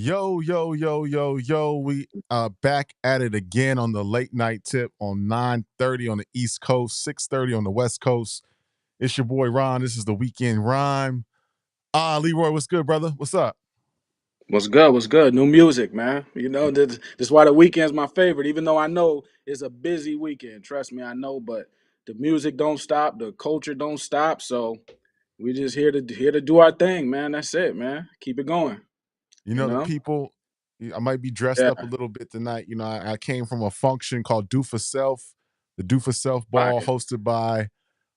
Yo, yo, yo, yo, yo. We back at it again on the late night tip on 9:30 on the East Coast, 6:30 on the West Coast. It's your boy Ron. This is the weekend rhyme. Leroy, what's good, brother? What's up? What's good? What's good? New music, man. This is why the weekend's my favorite, even though I know it's a busy weekend. Trust me, I know, but the music don't stop, the culture don't stop. So we just here to do our thing, man. That's it, man. Keep it going. You You know, the know? people, I might be dressed Yeah. up a little bit tonight. I came from a function called Do for Self, the Do for Self ball Fire. hosted by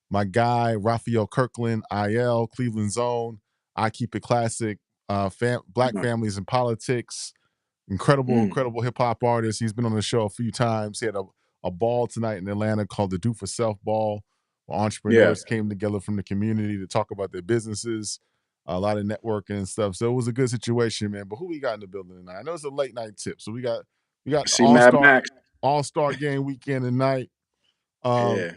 my guy, Raphael Kirkland, IL, Cleveland Zone. I keep it classic. Black Mm, families in politics. Incredible hip hop artist. He's been on the show a few times. He had a ball tonight in Atlanta called the Do for Self Ball, where yeah. entrepreneurs came together from the community to talk about their businesses, a lot of networking and stuff. So it was a good situation, man. But who we got in the building tonight? I know it's a late night tip, so we got the See Mad Max. All Star game weekend tonight. Um, Yeah.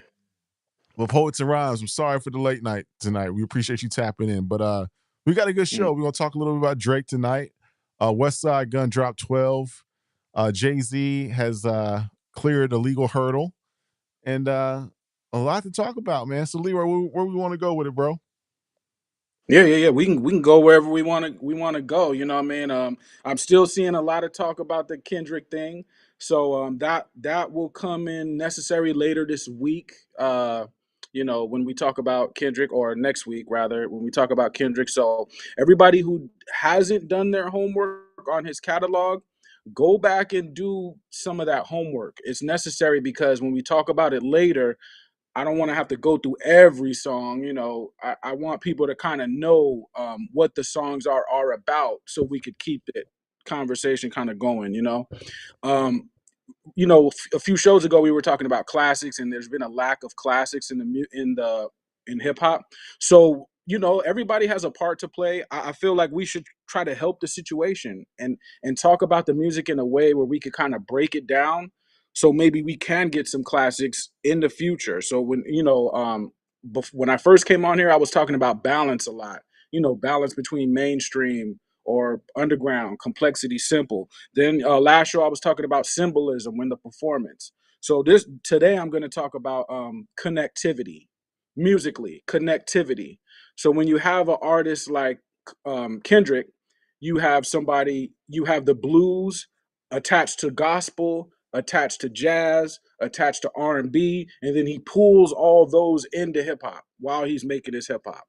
with Poets and Rhymes, I'm sorry for the late night tonight. We appreciate you tapping in, but we got a good Mm. show. We're gonna talk a little bit about Drake tonight. Westside Gunn dropped 12. Jay-Z has cleared a legal hurdle, and a lot to talk about, man. So Leroy, where we want to go with it, bro? Yeah. We can go wherever we wanna go. You know what I mean? I'm still seeing a lot of talk about the Kendrick thing. So that will come in necessary later this week. When we talk about Kendrick, or next week rather, when we talk about Kendrick. So everybody who hasn't done their homework on his catalog, go back and do some of that homework. It's necessary because when we talk about it later, I don't want to have to go through every song. I want people to kind of know what the songs are about, so we could keep it conversation kind of going. Um, a few shows ago we were talking about classics, and there's been a lack of classics in hip hop. So everybody has a part to play. I feel like we should try to help the situation and talk about the music in a way where we could kind of break it down, so maybe we can get some classics in the future. So when I first came on here, I was talking about balance a lot. Balance between mainstream or underground, complexity, simple. Then last show I was talking about symbolism when the performance. So this today I'm going to talk about connectivity, musically connectivity. So when you have an artist like Kendrick, you have the blues attached to gospel, attached to jazz, attached to R&B, and then he pulls all those into hip hop while he's making his hip hop.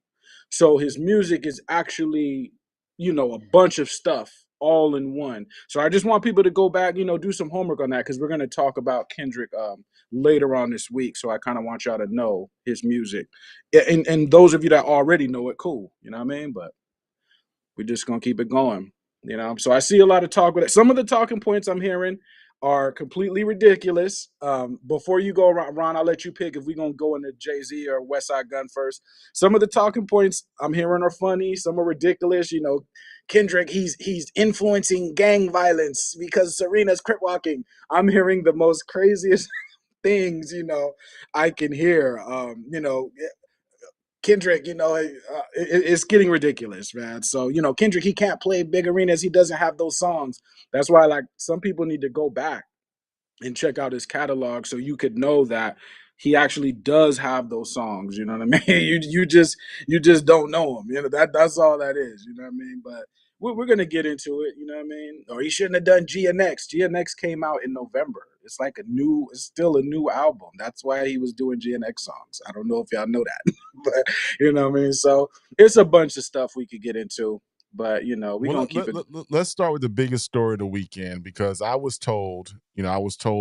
So his music is actually, a bunch of stuff all in one. So I just want people to go back, do some homework on that, because we're going to talk about Kendrick later on this week. So I kind of want y'all to know his music. And those of you that already know it, cool. You know what I mean? But we're just gonna keep it going. So I see a lot of talk with it. Some of the talking points I'm hearing are completely ridiculous. Before you go, Ron, I'll let you pick if we're gonna go into Jay Z or Westside Gun first. Some of the talking points I'm hearing are funny. Some are ridiculous. Kendrick, he's influencing gang violence because Serena's crip walking. I'm hearing the most craziest things I can hear. Kendrick, it's getting ridiculous, man. So, Kendrick, he can't play big arenas. He doesn't have those songs. That's why, like, some people need to go back and check out his catalog so you could know that he actually does have those songs. You know what I mean? You just don't know him. That's all that is. You know what I mean? But we're gonna get into it. You know what I mean? Or he shouldn't have done GNX. GNX came out in November. It's still a new album. That's why he was doing GNX songs. I don't know if y'all know that, but you know what I mean. So it's a bunch of stuff we could get into. But we're Well, gonna keep it. let's start with the biggest story of the weekend because I was told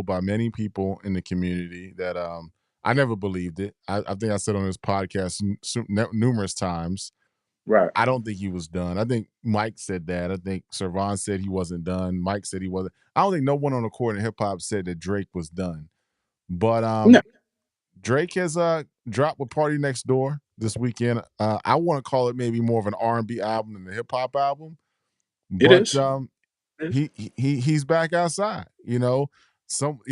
by many people in the community that I never believed it. I think I said on this podcast numerous times. Right. I don't think he was done. I think Mike said that. I think Servan said he wasn't done. Mike said he wasn't. I don't think no one on the court in hip hop said that Drake was done. But No, Drake has dropped with Party Next Door this weekend. I want to call it maybe more of an R&B album than a hip hop album, it but is. It is. he's back outside. A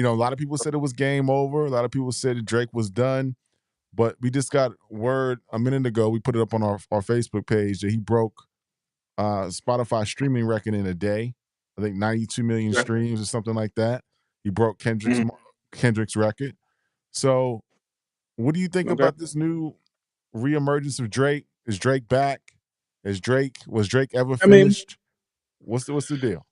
lot of people said it was game over. A lot of people said that Drake was done, but we just got word a minute ago. We put it up on our Facebook page that he broke Spotify streaming record in a day. I think 92 million Okay. streams or something like that. He broke Mhm. Kendrick's record. So, what do you think Okay. about this new reemergence of Drake? Is Drake back? Was Drake ever I mean, finished? What's the deal?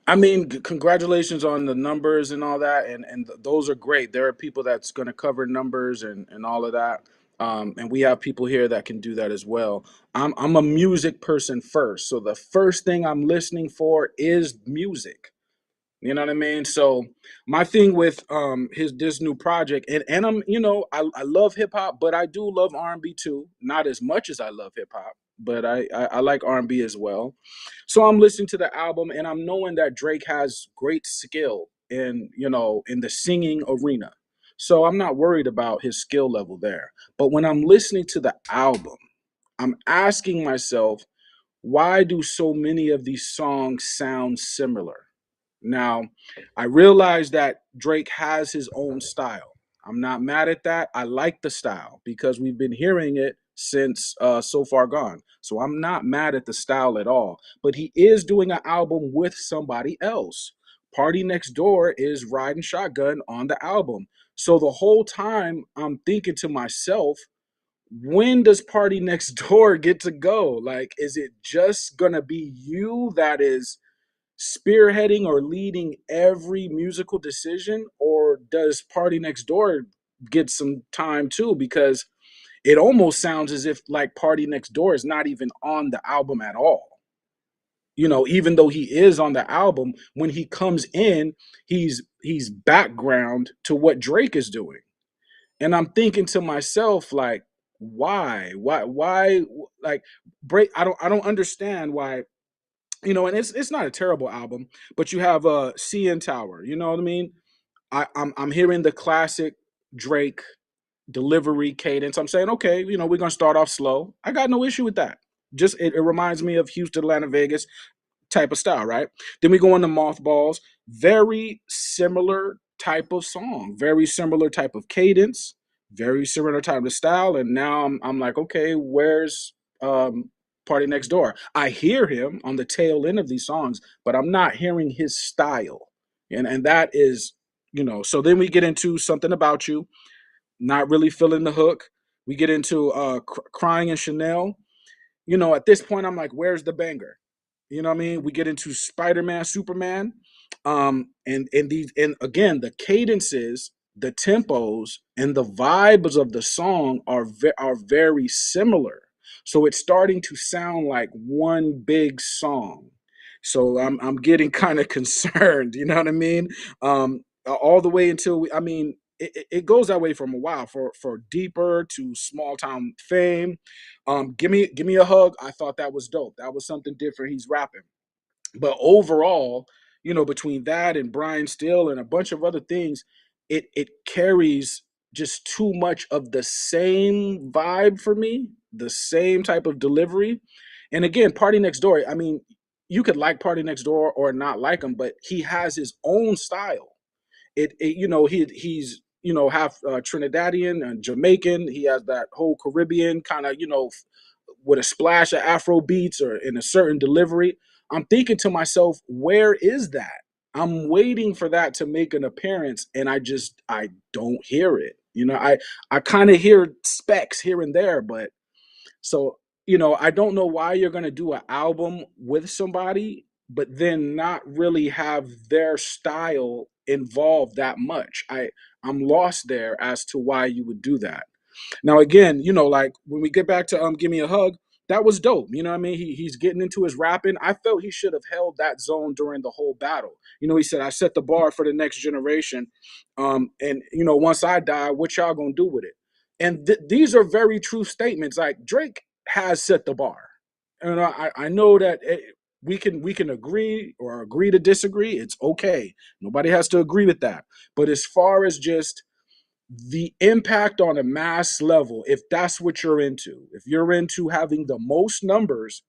Congratulations on the numbers and all that, and those are great. There are people that's going to cover numbers and all of that, and we have people here that can do that as well. I'm a music person first, so the first thing I'm listening for is music. You know what I mean? So my thing with his this new project, and I'm I love hip hop, but I do love R&B too. Not as much as I love hip hop, but I like R&B as well. So I'm listening to the album and I'm knowing that Drake has great skill in the singing arena. So I'm not worried about his skill level there. But when I'm listening to the album, I'm asking myself, why do so many of these songs sound similar? Now, I realize that Drake has his own style. I'm not mad at that. I like the style because we've been hearing it since So Far Gone. So I'm not mad at the style at all. But he is doing an album with somebody else. Party Next Door is riding shotgun on the album. So the whole time I'm thinking to myself, when does Party Next Door get to go? Like, is it just gonna be you that is spearheading or leading every musical decision, or does Party Next Door get some time too? Because it almost sounds as if like Party Next Door is not even on the album at all. Even though he is on the album, when he comes in, he's background to what Drake is doing. And I'm thinking to myself, like, why, like, break. I don't understand why. And it's not a terrible album, but you have CN Tower. You know what I mean? I'm hearing the classic Drake delivery cadence. I'm saying, okay, we're gonna start off slow. I got no issue with that. Just it reminds me of Houston, Atlanta, Vegas type of style, right? Then we go into Mothballs, very similar type of song, very similar type of cadence, very similar type of style. And now I'm like, okay, where's Party Next Door? I hear him on the tail end of these songs, but I'm not hearing his style. And that is, so then we get into Something About You, not really feeling the hook. We get into Crying in Chanel. At this point, I'm like, where's the banger? You know what I mean? We get into Spider-Man, Superman, and again, the cadences, the tempos, and the vibes of the song are very similar. So it's starting to sound like one big song. So I'm getting kind of concerned. You know what I mean? All the way until it goes that way from a while for deeper to small town fame. Give me a hug. I thought that was dope. That was something different. He's rapping. But overall, between that and Brian Steele and a bunch of other things, it carries just too much of the same vibe for me, the same type of delivery. And again, Party Next Door, you could like Party Next Door or not like him, but he has his own style. He's half Trinidadian and Jamaican. He has that whole Caribbean kind of with a splash of Afro beats or in a certain delivery. I'm thinking to myself, where is that? I'm waiting for that to make an appearance, and I don't hear it. I kind of hear specks here and there, but so, I don't know why you're going to do an album with somebody, but then not really have their style involved that much. I'm lost there as to why you would do that. Now, again, like when we get back to Give Me a Hug, that was dope. You know what I mean? He's getting into his rapping. I felt he should have held that zone during the whole battle. He said, I set the bar for the next generation. And once I die, what y'all gonna do with it? And these are very true statements. Like Drake has set the bar. And I know that we can agree or agree to disagree. It's okay. Nobody has to agree with that. But as far as just the impact on a mass level, if that's what you're into, if you're into having the most numbers,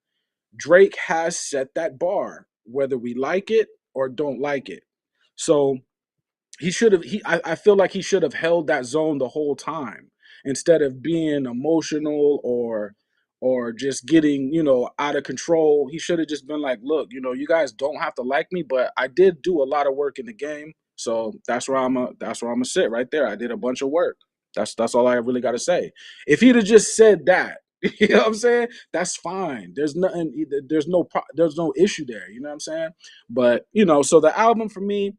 Drake has set that bar, whether we like it or don't like it. So he should have I feel like he should have held that zone the whole time instead of being emotional or just getting, out of control. He should have just been like, look, you guys don't have to like me, but I did do a lot of work in the game. So that's where I'm gonna sit right there. I did a bunch of work. That's all I really gotta say. If he'd have just said that, you know what I'm saying? That's fine. There's nothing, there's no issue there, you know what I'm saying? But so the album for me,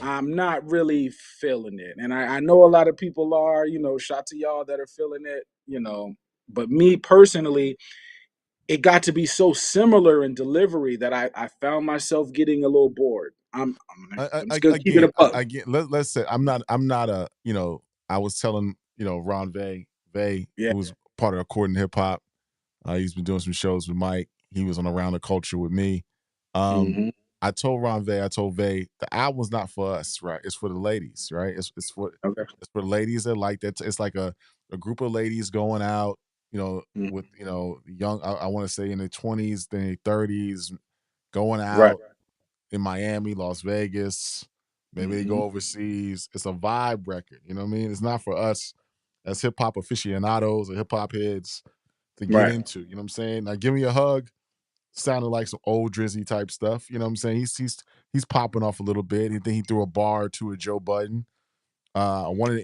I'm not really feeling it. And I know a lot of people are, shout to y'all that are feeling it, but me personally, it got to be so similar in delivery that I found myself getting a little bored. I'm just gonna keep it a buck. Again, let's say I'm not a, I was telling, Ron Vay, Yeah. who's part of According to Hip Hop. He's been doing some shows with Mike. He was on Around the Culture with me. Um, Hmm. I told Vay, the album's not for us, right? It's for the ladies, right? Okay. It's for ladies that like that. It's like a group of ladies going out, Mhm. with young. I want to say in their 20s, then their 30s, going Right. out in Miami, Las Vegas. Maybe they Hmm. go overseas. It's a vibe record. You know what I mean? It's not for us as hip hop aficionados or hip hop heads to get Right. into. You know what I'm saying? Now, Give Me a Hug sounded like some old Drizzy type stuff. You know what I'm saying? He's popping off a little bit. And then he threw a bar or two at Joe Budden. Yeah. One of the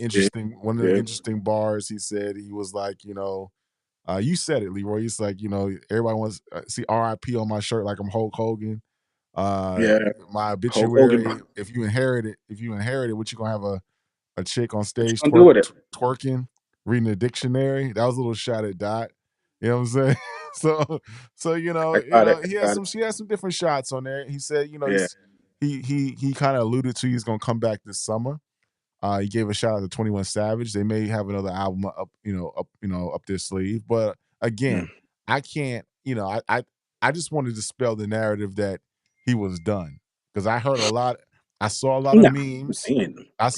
Yeah. interesting bars he said, he was like, you said it, Leroy. He's like, everybody wants see RIP on my shirt like I'm Hulk Hogan. Uh, Yeah. my Hulk Hogan. obituary, if you inherit it, what you gonna have a chick on What you stage gonna do with it? twerking, reading the dictionary. That was a little shot at Dot. You know what I'm saying? so I got it. he I has got it. she has some different shots on there. He said, Yeah. he kind of alluded to he's gonna come back this summer. He gave a shout out to 21 Savage. They may have another album up their sleeve. But Mm. again, I can't, I just wanted to dispel the narrative that he was done. Because I heard a lot, I saw a lot of Nah, memes. he ain't done. I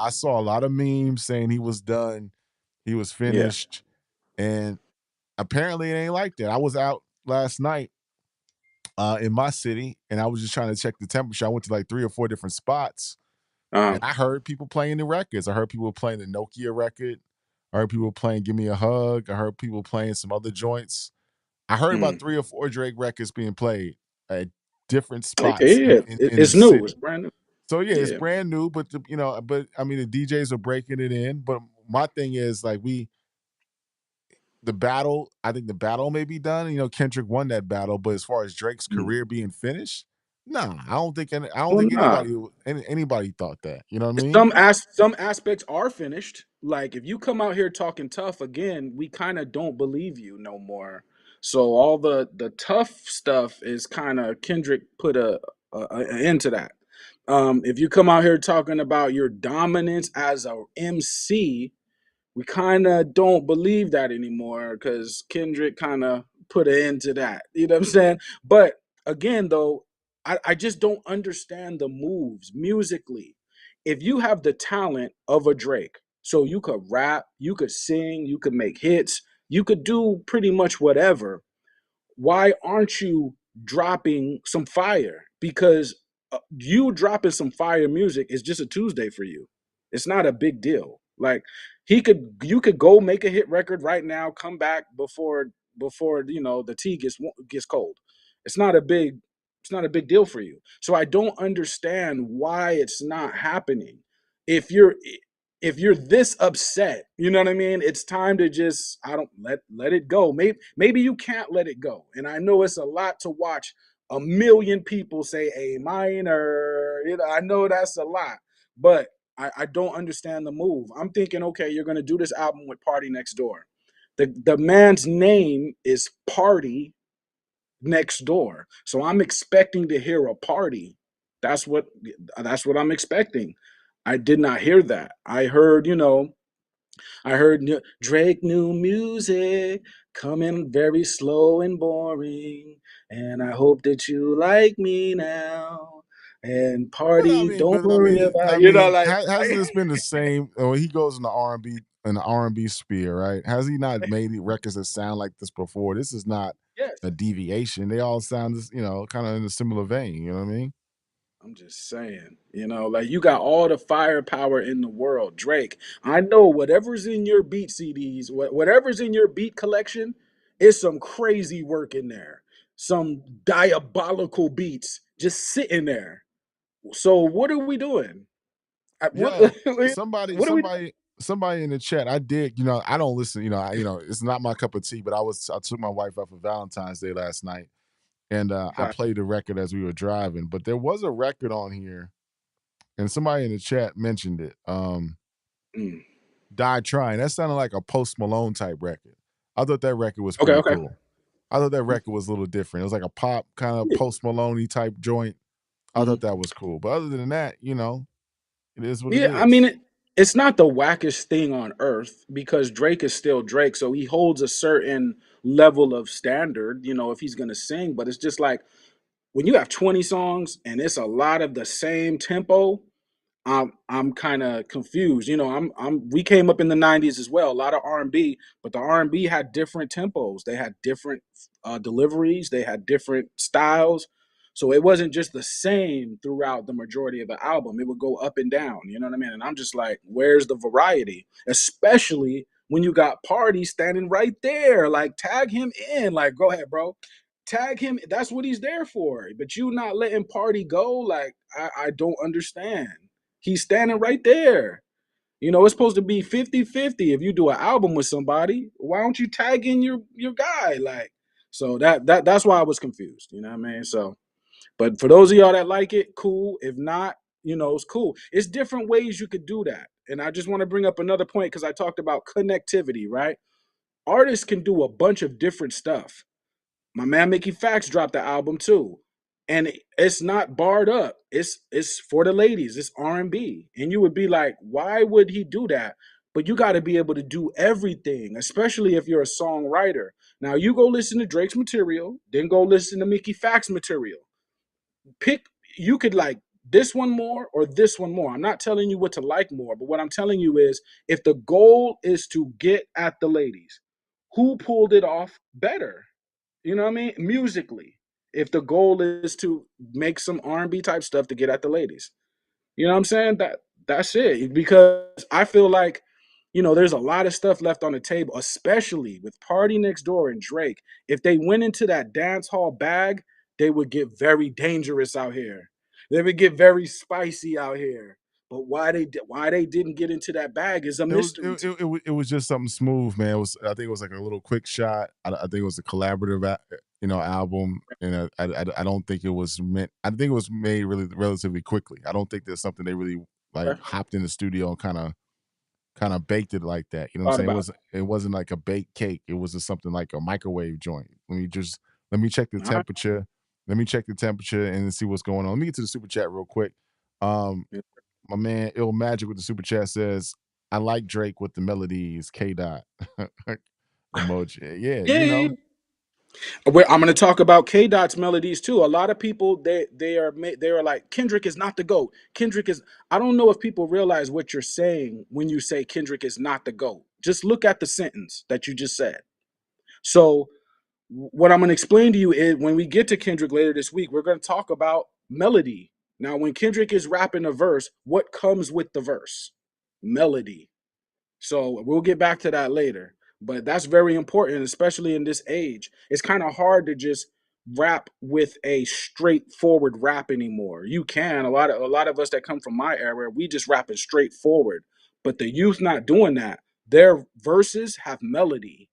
saw a lot of memes saying he was done, he was Yeah. finished. And apparently it ain't like that. I was out last night in my city and I was just trying to check the temperature. I went to like 3 or 4 different spots Uh, and I heard people playing the records. I heard people playing the Nokia record. I heard people playing "Give Me a Hug." I heard people playing some other joints. I heard about mm. 3 or 4 Drake records being played at different spots Okay. Yeah. in the It's new. It's city. brand new. So yeah, it's Yeah. brand new, but but I mean the DJs are breaking it in. But my thing is like the battle. I think the battle may be done. Kendrick won that battle, but as far as Drake's Mm. career being finished, nah, I don't Well, think nah. anybody thought that. You know what I mean? Some aspects are finished. Like if you come out here talking tough again, we kind of don't believe you no more. So all the tough stuff is kind of Kendrick put a end to that. If you come out here talking about your dominance as a MC, we kind of don't believe that anymore because Kendrick kind of put an end to that. You know what I'm saying? But again, though, I just don't understand the moves musically. If you have the talent of a Drake, so you could rap, you could sing, you could make hits, you could do pretty much whatever, why aren't you dropping some fire? Because you dropping some fire music is just a Tuesday for you. It's not a big deal. Like you could go make a hit record right now, come back before the tea gets cold. It's not a big it's not a big deal for you. So I don't understand why it's not happening. If you're if you're this upset, you know what I mean? It's time to just I don't let it go. Maybe you can't let it go. And I know it's a lot to watch a million people say A minor. I know that's a lot, but I don't understand the move. I'm thinking, okay, you're gonna do this album with Party Next Door. The man's name is Party Next Door. So I'm expecting to hear a party. That's what that's what I'm expecting. I did not hear that. I heard Drake new music coming very slow and boring. And I hope that you like me now. And party, don't worry about like Hasn't this been the same? Oh, he goes in the R&B sphere, right? Has he not made records that sound like this before? This is not yes. a deviation. They all sound, kind of in a similar vein. You know what I mean? I'm just saying, like you got all the firepower in the world, Drake. I know whatever's in your beat CDs, whatever's in your beat collection, It's some crazy work in there, some diabolical beats just sitting there. So what are we doing? What Yeah, somebody, what are we somebody, somebody in the chat. I did, you know, I don't listen. It's not my cup of tea. But I took my wife out for Valentine's Day last night, and I doing? played the record as we were driving. But there was a record on here, and somebody in the chat mentioned it. Mm. Die Trying. That sounded like a Post Malone type record. I thought that record was Okay, pretty okay. cool. I thought that record was a little different. It was like a pop kind of Yeah. Post Maloney type joint. I thought Mhm. that was cool. But other than that, it is what it Yeah, I mean, is. it's not the wackest thing on earth because Drake is still Drake, so he holds a certain level of standard, if he's gonna sing. But it's just like when you have 20 songs and it's a lot of the same tempo, I'm kind of confused. We came up in the 90s as well, a lot of R&B, but the R&B had different tempos. They had different deliveries, they had different styles. So it wasn't just the same throughout the majority of the album. It would go up and down, you know what I mean? And I'm just like, where's the variety? Especially when you got Party standing right there. Like tag him in. Like, go ahead, bro. Tag him. That's what he's there for. But you not letting Party go, like I don't understand. He's standing right there. It's supposed to be 50-50. If you do an album with somebody, why don't you tag in your guy? Like, so that's why I was confused. You know what I mean? So, but for those of y'all that like it, cool. If not, it's cool. It's different ways you could do that. And I just want to bring up another point because I talked about connectivity, right? Artists can do a bunch of different stuff. My man Mickey Fax dropped the album too. And it's not barred up. It's for the ladies. It's R&B. And you would be like, why would he do that? But you got to be able to do everything, especially if you're a songwriter. Now you go listen to Drake's material, then go listen to Mickey Fax material. Pick You could like this one more or this one more. I'm not telling you what to like more, but what I'm telling you is if the goal is to get at the ladies, who pulled it off better? You know what I mean? Musically, if the goal is to make some R&B type stuff to get at the ladies, you know what I'm saying? That's it. Because I feel like, there's a lot of stuff left on the table, especially with Party Next Door and Drake. If they went into that dance hall bag, they would get very dangerous out here. They would get very spicy out here. But why they didn't get into that bag is a It was mystery to it was just something smooth, man. I think it was like a little quick shot. I think it was a collaborative, album, and I don't think it was meant. I think it was made really relatively quickly. I don't think there's something they really me. like Okay. hopped in the studio and kind of baked it like that. You know what I'm Thought saying? about It wasn't like a baked cake. It was just something like a microwave joint. Let me check the it. All right. temperature. Let me check the temperature and see what's going on. Let me get to the super chat real quick. Um, Yeah. my man Ill Magic with the super chat says, "I like Drake with the melodies." K dot emoji. Yeah, Yeah, yeah, yeah. I'm going to talk about K Dot's melodies too. A lot of people they are like Kendrick is not the goat. Kendrick is. I don't know if people realize what you're saying when you say Kendrick is not the goat. Just look at the sentence that you just said. So what I'm going to explain to you is when we get to Kendrick later this week, we're going to talk about melody. Now, when Kendrick is rapping a verse, what comes with the verse? Melody. So we'll get back to that later. But that's very important, especially in this age. It's kind of hard to just rap with a straightforward rap anymore. You can. A lot of us that come from my era, we just rapping straightforward. But the youth not doing that. Their verses have melody.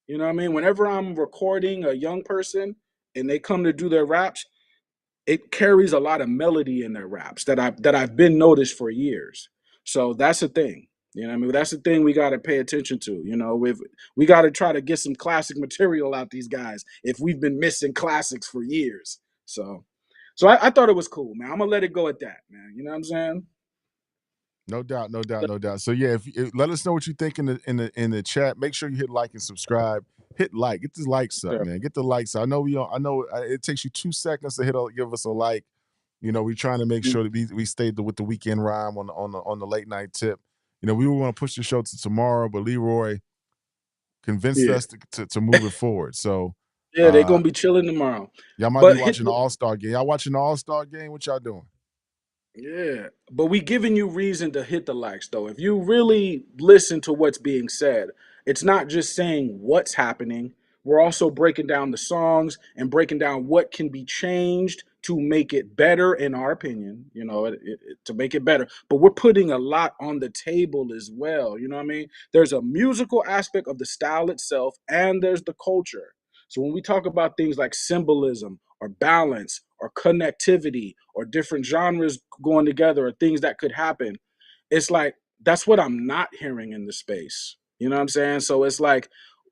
You know what I mean? Whenever I'm recording a young person and they come to do their raps, it carries a lot of melody in their raps that I've been noticed for years. So that's the thing. You know what I mean? That's the thing we got to pay attention to. We got to try to get some classic material out these guys if we've been missing classics for years. So I thought it was cool, man. I'm gonna let it go at that, man. You know what I'm saying? no doubt, no doubt, no doubt. So yeah, let us know what you think in the chat. Make sure you hit like and subscribe. Hit like, get the likes up, Sure. man. Get the likes. I know it takes you 2 seconds to give us a like. We're trying to make sure that we stayed with the weekend rhyme on the late night tip. We were going to push the show to tomorrow, but Leroy convinced Yeah, us to move it forward. So yeah, they're uh gonna be chilling tomorrow. y'all might be But hit watching the All-Star game. Y'all watching the All-Star game? What y'all doing? Yeah, but we giving you reason to hit the likes though. If you really listen to what's being said, it's not just saying what's happening. we're also breaking down the songs and breaking down what can be changed to make it better, in our opinion, to make it better. But we're putting a lot on the table as well. You know what I mean? There's a musical aspect of the style itself, and there's the culture. So when we talk about things like symbolism or balance or connectivity or different genres going together or things that could happen, it's like that's what I'm not hearing in the space. You know what I'm saying? So it's like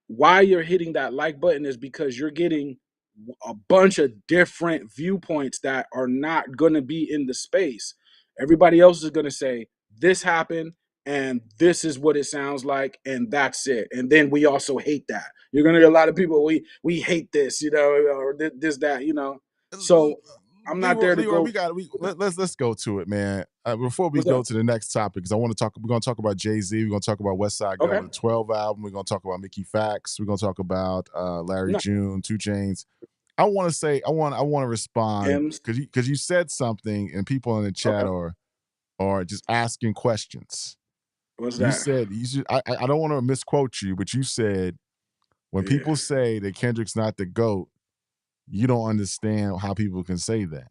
why you're hitting that like button is because you're getting a bunch of different viewpoints that are not going to be in the space. Everybody else is going to say this happened and this is what it sounds like and that's it. And then we also hate that. You're going to get a lot of people we hate this, or this that, So I'm not there to Leroy, go. let's go to it, man. Before we What's go up? to the next topic, because I want to talk. We're going to talk about Jay-Z. We're going to talk about Westside Gunn Okay. with the 12 album. We're going to talk about Mickey Fax. We're going to talk about Larry No. June, Two Chains. I want to respond M's. because you said something, and people in the chat Okay. are just asking questions. What's You that? said you should. I don't want to misquote you, but you said when Yeah. people say that Kendrick's not the GOAT, you don't understand how people can say that.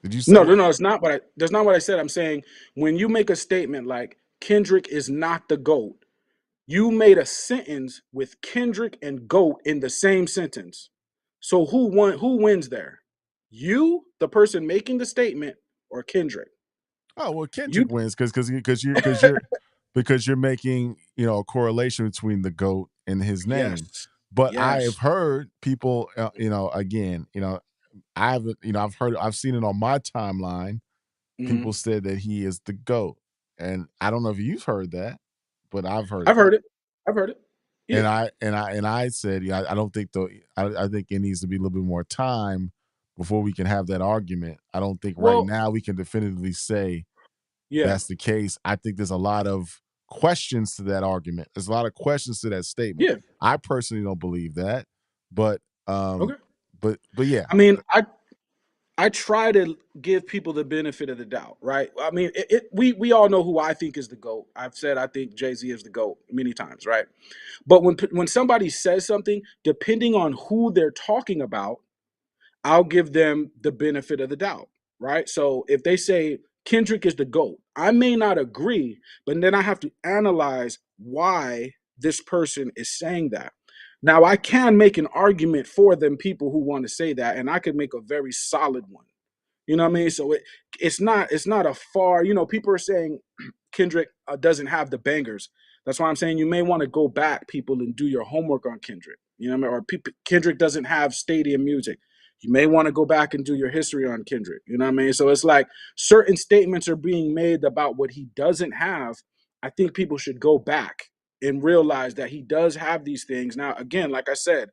Did you say No, no, that? no. It's not what I. That's not what I said. I'm saying when you make a statement like Kendrick is not the goat, you made a sentence with Kendrick and goat in the same sentence. So who won? Who wins there? You, the person making the statement, or Kendrick? Oh well, Kendrick You. wins because you're making a correlation between the goat and his name. Yes. But I have Yes. heard people, again, I've seen it on my timeline. Hmm. People said that he is the goat, and I don't know if you've heard that, but I've heard I've that. heard it. I've heard it. Yeah. And I said, yeah, I don't think though. I think it needs to be a little bit more time before we can have that argument. I don't think right Well. now we can definitively say Yeah. that's the case. I think there's a lot of questions to that argument. There's a lot of questions to that statement. Yeah. I personally don't believe that, but Okay. but yeah. I mean, I try to give people the benefit of the doubt, right? I mean, we all know who I think is the GOAT. I've said I think Jay-Z is the GOAT many times, right? But when somebody says something, depending on who they're talking about, I'll give them the benefit of the doubt, right? So if they say Kendrick is the GOAT, I may not agree, but then I have to analyze why this person is saying that. Now, I can make an argument for them, people who want to say that, and I could make a very solid one. You know what I mean? So it's not a far. People are saying Kendrick doesn't have the bangers. That's why I'm saying you may want to go back, people, and do your homework on Kendrick. You know what I mean? Or Kendrick doesn't have stadium music. You may want to go back and do your history on Kendrick. You know what I mean? So it's like certain statements are being made about what he doesn't have. I think people should go back and realize that he does have these things. Now, again, like I said,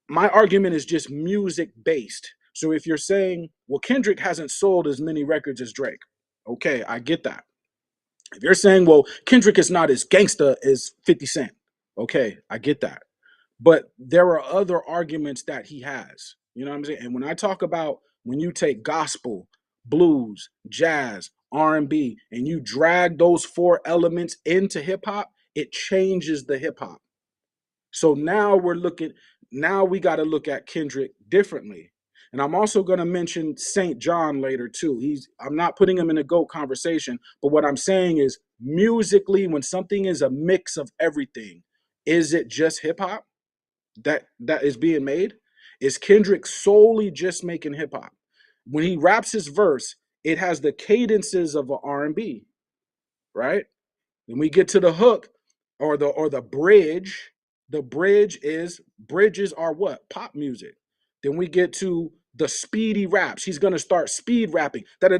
my argument is just music based. So if you're saying, well, Kendrick hasn't sold as many records as Drake, okay, I get that. If you're saying, well, Kendrick is not as gangsta as 50 Cent, okay, I get that. But there are other arguments that he has. You know what I'm saying? And when I talk about when you take gospel, blues, jazz, R&B, and you drag those four elements into hip hop, it changes the hip hop. So now we got to look at Kendrick differently. And I'm also going to mention St. John later too. I'm not putting him in a GOAT conversation, but what I'm saying is musically, when something is a mix of everything, is it just hip hop that is being made? Is Kendrick solely just making hip hop? When he raps his verse, it has the cadences of an R&B, right? When we get to the hook or the bridge, the bridges are what? Pop music. Then we get to the speedy raps. He's gonna start speed rapping. What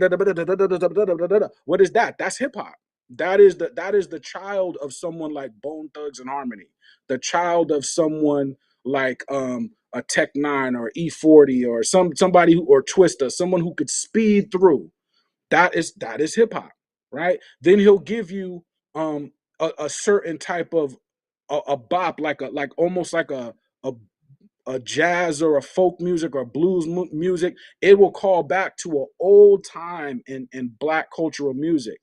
is that? That's hip hop. That is the child of someone like Bone Thugs and Harmony, the child of someone like a Tech Nine or E40 or somebody or Twista, someone who could speed through. That is hip hop, right? Then he'll give you a certain type of a bop, like almost like a a jazz or a folk music or blues music. It will call back to an old time in black cultural music,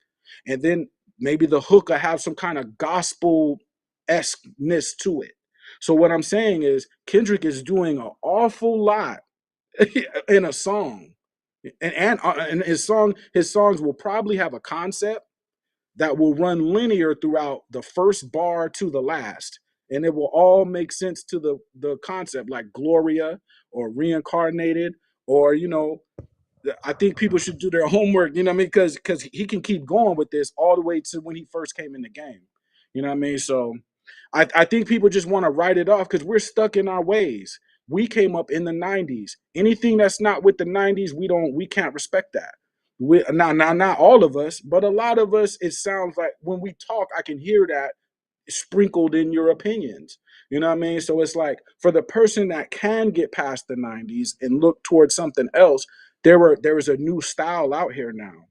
and then maybe the hook will have some kind of gospel esqueness to it. So what I'm saying is Kendrick is doing an awful lot in a song. And his songs will probably have a concept that will run linear throughout the first bar to the last, and it will all make sense to the concept, like Gloria or Reincarnated, or I think people should do their homework, you know what I mean? Because he can keep going with this all the way to when he first came in the game. You know what I mean? So I think people just want to write it off because we're stuck in our ways. We came up in the 90s. Anything that's not with the 90s, we can't respect that. Now, not all of us, but a lot of us, it sounds like when we talk, I can hear that sprinkled in your opinions. You know what I mean? So it's like for the person that can get past the 90s and look towards something else, there is a new style out here now.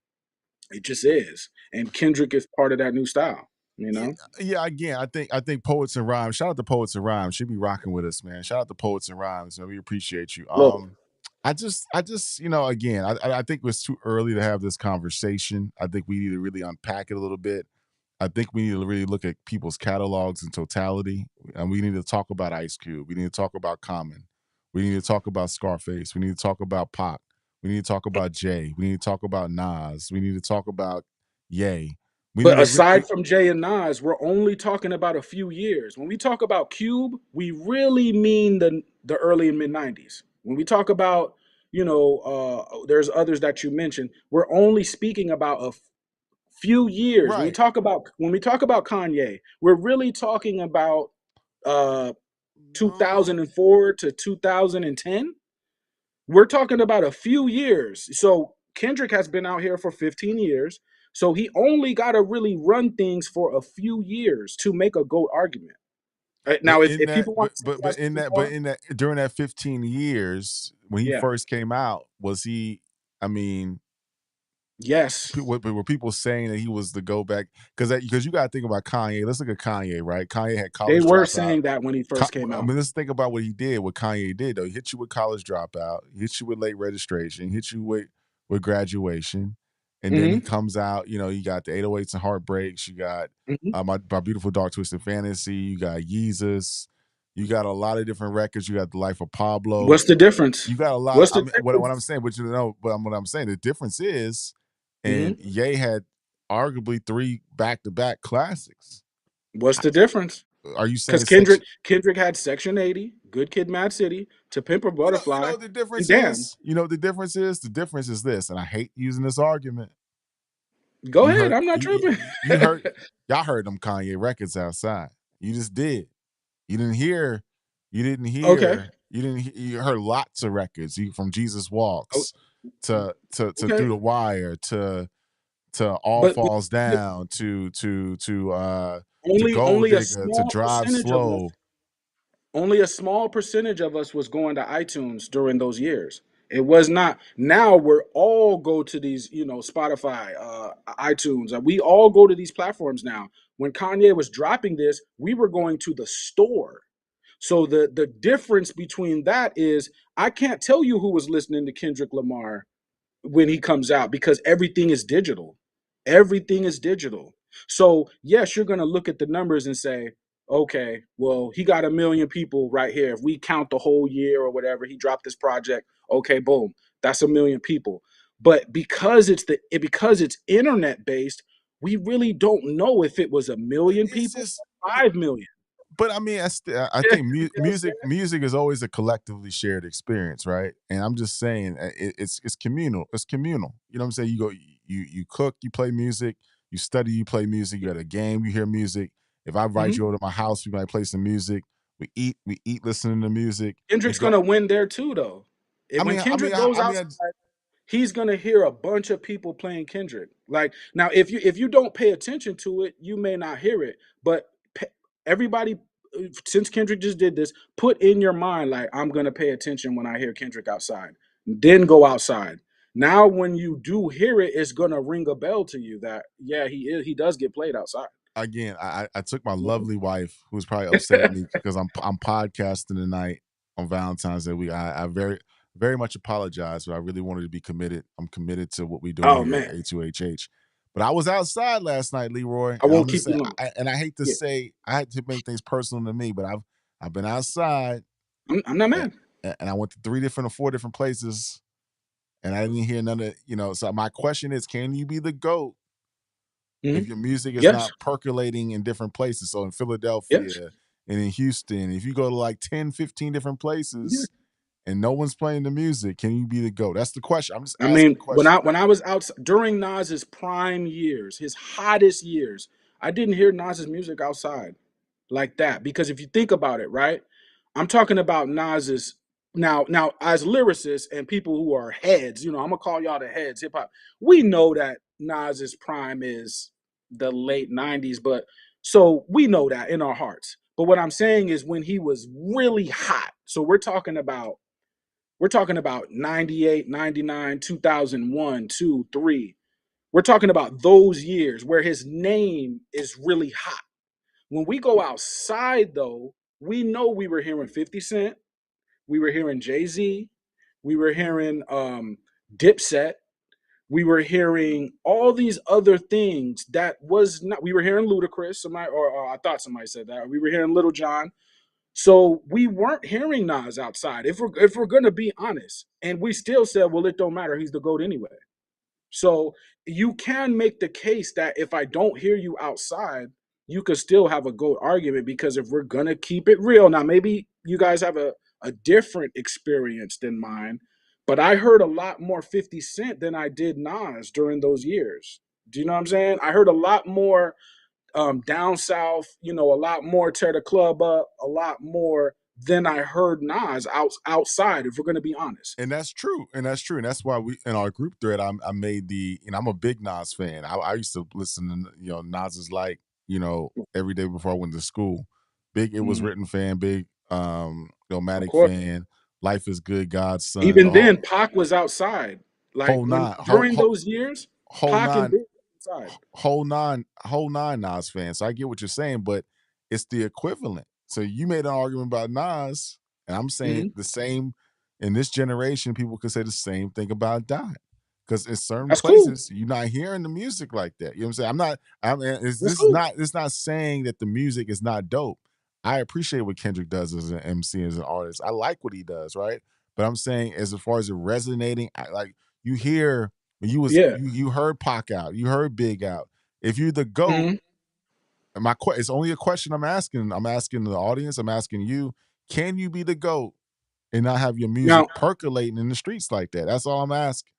It just is. And Kendrick is part of that new style, you Yeah, know? yeah. Again, I think Poets and Rhymes. Shout out to Poets and Rhymes. Should be rocking with us, man. Shout out to Poets and Rhymes, man. We appreciate you. Look, I just, again, I think it was too early to have this conversation. I think we need to really unpack it a little bit. I think we need to really look at people's catalogs in totality, and we need to talk about Ice Cube. We need to talk about Common. We need to talk about Scarface. We need to talk about Pac. We need to talk about Jay. We need to talk about Nas. We need to talk about Ye. We need but to. aside from Jay and Nas, we're only talking about a few years. When we talk about Cube, we really mean the early and mid 90s. When we talk about, there's others that you mentioned, we're only speaking about a few years. Right. When we talk about Kanye, we're really talking about uh No. 2004 to 2010. We're talking about a few years. So Kendrick has been out here for 15 years. So he only got to really run things for a few years to make a GOAT argument. But Now, in if that, people want but to say but he has but in two that, but more, in that, during that 15 years when he yeah, first came out, was he? I mean, yes, were people saying that he was the go back? Because you got to think about Kanye. Let's look at Kanye, right? Kanye had they College were Dropout. saying that when he first came I out. mean, let's think about what he did. What Kanye did though, he hit you with College Dropout, he hit you with Late Registration, he hit you with Graduation, and then he Hmm. comes out. You got the 808s and Heartbreaks. You got Hmm. my Beautiful Dark Twisted Fantasy. You got Yeezus. You got a lot of different records. You got the Life of Pablo. What's the difference? You got a lot. What's I the mean, what I'm difference? saying, what I'm saying, the difference is, and Hmm. Ye had arguably three back to back classics. What's the difference? Are you Because saying Kendrick section? Kendrick had Section 80, Good Kid, Mad City, To Pimp a You know Butterfly, what the and difference Damn. is? You know what the difference is? The difference is this, and I hate using this argument. Go You ahead, heard I'm not tripping. you heard y'all heard them Kanye records outside. You just did. You didn't hear. You didn't Okay. hear. You didn't. You heard lots of records. You from Jesus Oh, Walks to okay. Through the Wire to All But Falls the Down to Gold only a Digger to small Drive percentage of us Slow. only a small percentage of us was going to iTunes during those years. It was not. Now we're all go to these, Spotify, iTunes. We all go to these platforms now. When Kanye was dropping this, we were going to the store. So the difference between that is I can't tell you who was listening to Kendrick Lamar when he comes out because everything is digital. Everything is digital. So, yes, you're going to look at the numbers and say, okay, well, he got 1 million people right here. If we count the whole year or whatever, he dropped this project. Okay, boom, that's 1 million people. But because it's internet based, we really don't know if it was a million It's people just. or 5 million. But I mean, I You think know what I'm saying? music is always a collectively shared experience, right? And I'm just saying, it's communal. It's communal. You know what I'm saying? You cook, you play music. You study, you play music. You at a game, you hear music. If I invite Mhm. you over to my house, we might play some music. We eat listening to music. It Kendrick's go. gonna win there too, though. When Kendrick goes I mean, outside, he's gonna hear a bunch of people playing Kendrick. Like now, if you don't pay attention to it, you may not hear it. But everybody, since Kendrick just did this, put in your mind like I'm gonna pay attention when I hear Kendrick outside. Then go outside. Now, when you do hear it, it's gonna ring a bell to you that yeah, he does get played outside. again, I took my lovely wife, who's probably upset at me because I'm podcasting tonight on Valentine's Day week. I very much apologize, but I really wanted to be committed. I'm committed to what we're doing Oh here man, at A2HH. But I was outside last night, Leroy, I and won't I'm just keep you saying, long. and I hate to Yeah. say, I had to make things personal to me, but I've been outside, I'm not and, mad. and I went to 3 different or 4 different places, and I didn't hear none of So my question is, can you be the GOAT if Mhm. your music is Yes. not percolating in different places? So in Yes. Philadelphia and in Houston, if you go to like 10, 15 different Yeah. places and no one's playing the music, can you be the GOAT? That's the question. I'm just I asking mean, the question. when I was out during Nas's prime years, his hottest years, I didn't hear Nas's music outside like that. Because if you think about it, right? I'm talking about Nas's now as lyricists and people who are heads, I'm gonna call y'all the heads, hip hop. We know that Nas's prime is the late 90s, but so we know that in our hearts. But what I'm saying is when he was really hot. So we're talking about 98, 99, 2001, 2, 3. We're talking about those years where his name is really hot. When we go outside, though, we know we were hearing 50 Cent, we were hearing Jay-Z, we were hearing Dipset, we were hearing all these other things that was not, we were hearing Ludacris, or I thought somebody said that. We were hearing Little John. So we weren't hearing Nas outside, if we're gonna be honest. And we still said, well, it don't matter. He's the GOAT anyway. So you can make the case that if I don't hear you outside, you could still have a GOAT argument because if we're gonna keep it real, now maybe you guys have a different experience than mine, but I heard a lot more 50 Cent than I did Nas during those years. Do you know what I'm saying? I heard a lot more down south, a lot more tear the club up, a lot more than I heard Nas outside, if we're gonna be honest. And that's true. And that's true. And that's why we in our group thread, I made I'm a big Nas fan. I used to listen to Nas is like, every day before I went to school. Big It Was Mhm. Written fan, big Of Illmatic course. fan, Life is Good, God's Son, the Even whole then, Pac was outside. Like whole when nine, during those years, whole Pac and nine Big were outside. whole nine Nas fans. So I get what you're saying, but it's the equivalent. So you made an argument about Nas, and I'm saying Mhm. the same in this generation, people could say the same thing about Dot. Because in certain That's cool. places, you're not hearing the music like that. You know what I'm saying? That's cool. It's not saying that the music is not dope. I appreciate what Kendrick does as an MC, as an artist. I like what he does, right? But I'm saying as far as it resonating, like you hear when Yeah. you heard Pac out, you heard Big out. If you're the GOAT, Mhm. and it's only a question I'm asking. I'm asking the audience. I'm asking you. Can you be the GOAT and not have your music Now, percolating in the streets like that? That's all I'm asking.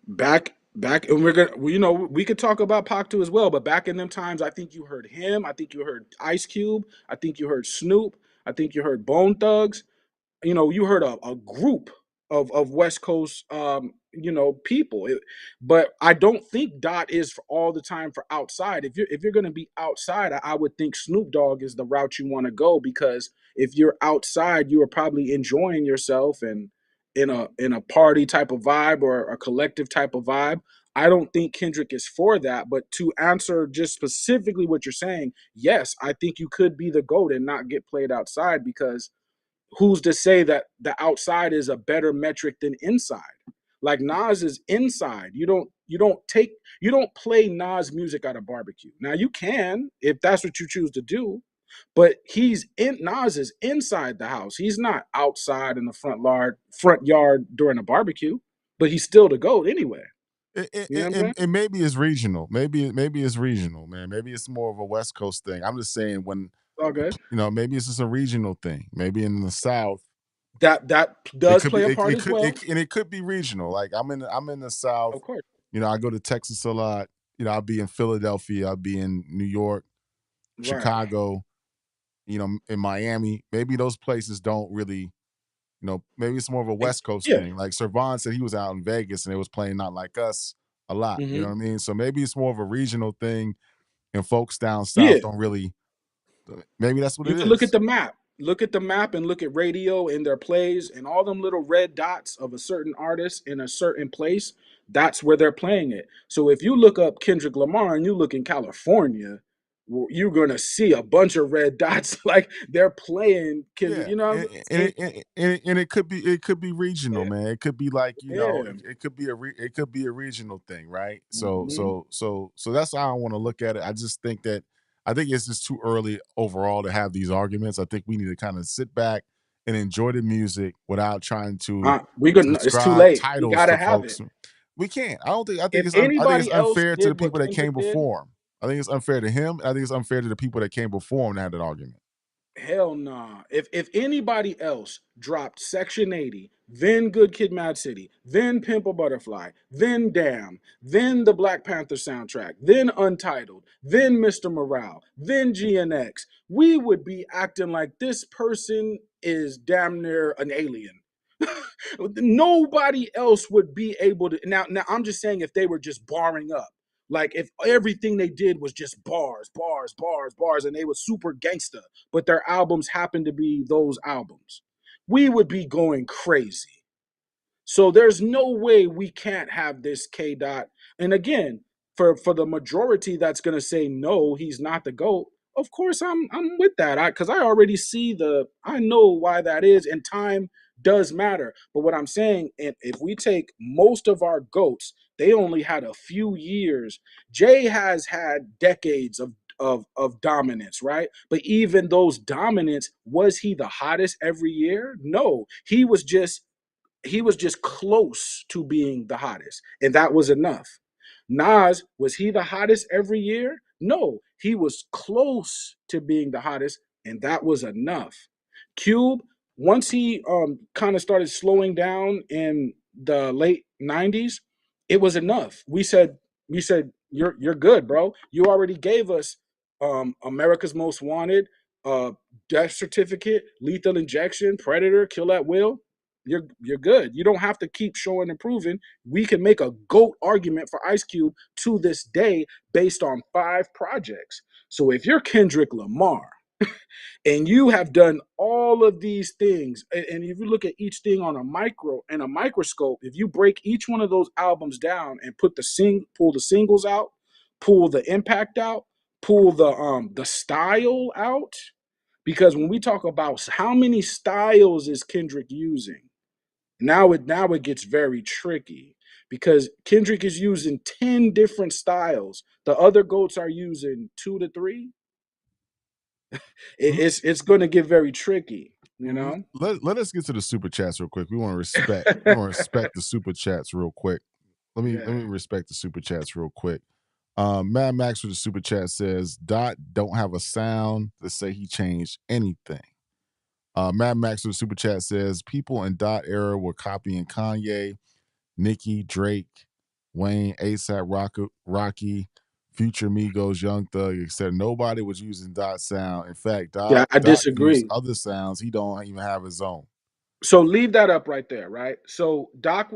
back, and we're gonna, we could talk about Pac too as well. But back in them times, I think you heard him. I think you heard Ice Cube. I think you heard Snoop. I think you heard Bone Thugs. You heard a group of West Coast people. But I don't think Dot is for all the time for outside. If you're gonna be outside, I would think Snoop Dogg is the route you want to go, because if you're outside, you are probably enjoying yourself and in a party type of vibe or a collective type of vibe. I don't think Kendrick is for that. But to answer just specifically what you're saying, yes, I think you could be the GOAT and not get played outside, because who's to say that the outside is a better metric than inside? Like Nas is inside. You don't play Nas music at a barbecue. Now you can if that's what you choose to do, but Nas is inside the house. He's not outside in the front yard during a barbecue, but he's still the GOAT anyway. You know what I'm saying? And maybe it's regional. Maybe it's regional, man. Maybe it's more of a West Coast thing. I'm just saying when It's all good. maybe it's just a regional thing. Maybe in the South, That it does could play be a part as well. and it could be regional. Like I'm in the South. Of course. I go to Texas a lot. I'll be in Philadelphia. I'll be in New York, Right. Chicago. In Miami. Maybe those places don't really. Maybe it's more of a West Coast Yeah. thing. Like Servan said, he was out in Vegas and it was playing Not Like Us a lot. You know Hmm. what I mean? So maybe it's more of a regional thing, and folks down Yeah. south don't really. Maybe that's what You it can look at is. the map. Look at the map and look at radio and their plays and all them little red dots of a certain artist in a certain place. That's where they're playing it. So if you look up Kendrick Lamar and you look in California, you're gonna see a bunch of red dots like they're playing Kendrick. Yeah, You know what I'm saying? and it could be regional, man. It could be like Yeah. it could be it could be a regional thing, right? Hmm. So that's how I want to look at it. I just think that I think it's just too early overall to have these arguments. I think we need to kind of sit back and enjoy the music without trying to We could. It's too subscribe late. We titles gotta to have folks. it. We can't. I don't think. I think If it's. I think it's anybody else unfair to the did what people that came Kendrick did, before him. I think it's unfair to him. I think it's unfair to the people that came before him to have that argument. hell nah. If anybody else dropped Section 80, then Good Kid Mad City, then Pimp a Butterfly, then Damn, then the Black Panther soundtrack, then Untitled, then Mr. Morale, then GNX, we would be acting like this person is damn near an alien. Nobody else would be able to. Now I'm just saying if they were just barring up. Like if everything they did was just bars, bars, bars, bars, and they were super gangsta, but their albums happened to be those albums, we would be going crazy. So there's no way we can't have this K dot. And again, for the majority that's gonna say no, he's not the GOAT. Of course, I'm with that. Because I already see I know why that is, and time does matter. But what I'm saying, if we take most of our GOATs, they only had a few years. Jay has had decades of dominance, right? But even those dominance, was he the hottest every year? No, he was just close to being the hottest, and that was enough. Nas, was he the hottest every year? No, he was close to being the hottest, and that was enough. Cube, once he kind of started slowing down in the late 90s, it was enough. We said you're good, bro. You already gave us America's Most Wanted, Death Certificate, Lethal Injection, Predator, Kill at Will. You're good. You don't have to keep showing and proving. We can make a GOAT argument for Ice Cube to this day based on 5 projects. So if you're Kendrick Lamar and you have done all of these things, and if you look at each thing on a microscope, if you break each one of those albums down and pull the singles out, pull the impact out, pull the style out, because when we talk about how many styles is Kendrick using, now it gets very tricky because Kendrick is using 10 different styles. The other goats are using 2 to 3. It's going to get very tricky, you know. Let us get to the super chats real quick. We want to respect. We want to respect the super chats real quick. Let me Yeah. respect the super chats real quick. Mad Max with the super chat says Dot don't have a sound to say he changed anything. Mad Max with the super chat says people in Dot era were copying Kanye, Nicki, Drake, Wayne, ASAP Rocky, Future Migos, Young Thug, etc. Nobody was using Dot sound. In fact, Yeah, I Dot used disagree. other sounds. He don't even have his own. So leave that up right there, right? So Dot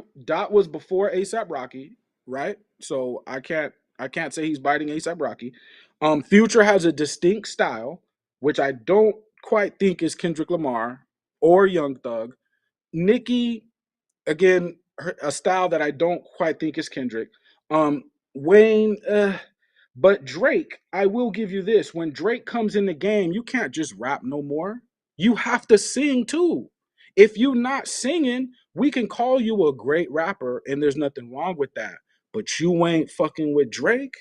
was before ASAP Rocky, right? So I can't say he's biting ASAP Rocky. Future has a distinct style, which I don't quite think is Kendrick Lamar or Young Thug. Nicki, again, a style that I don't quite think is Kendrick. Wayne, but Drake, I will give you this: when Drake comes in the game, you can't just rap no more. You have to sing too. If you're not singing, we can call you a great rapper, and there's nothing wrong with that. But you ain't fucking with Drake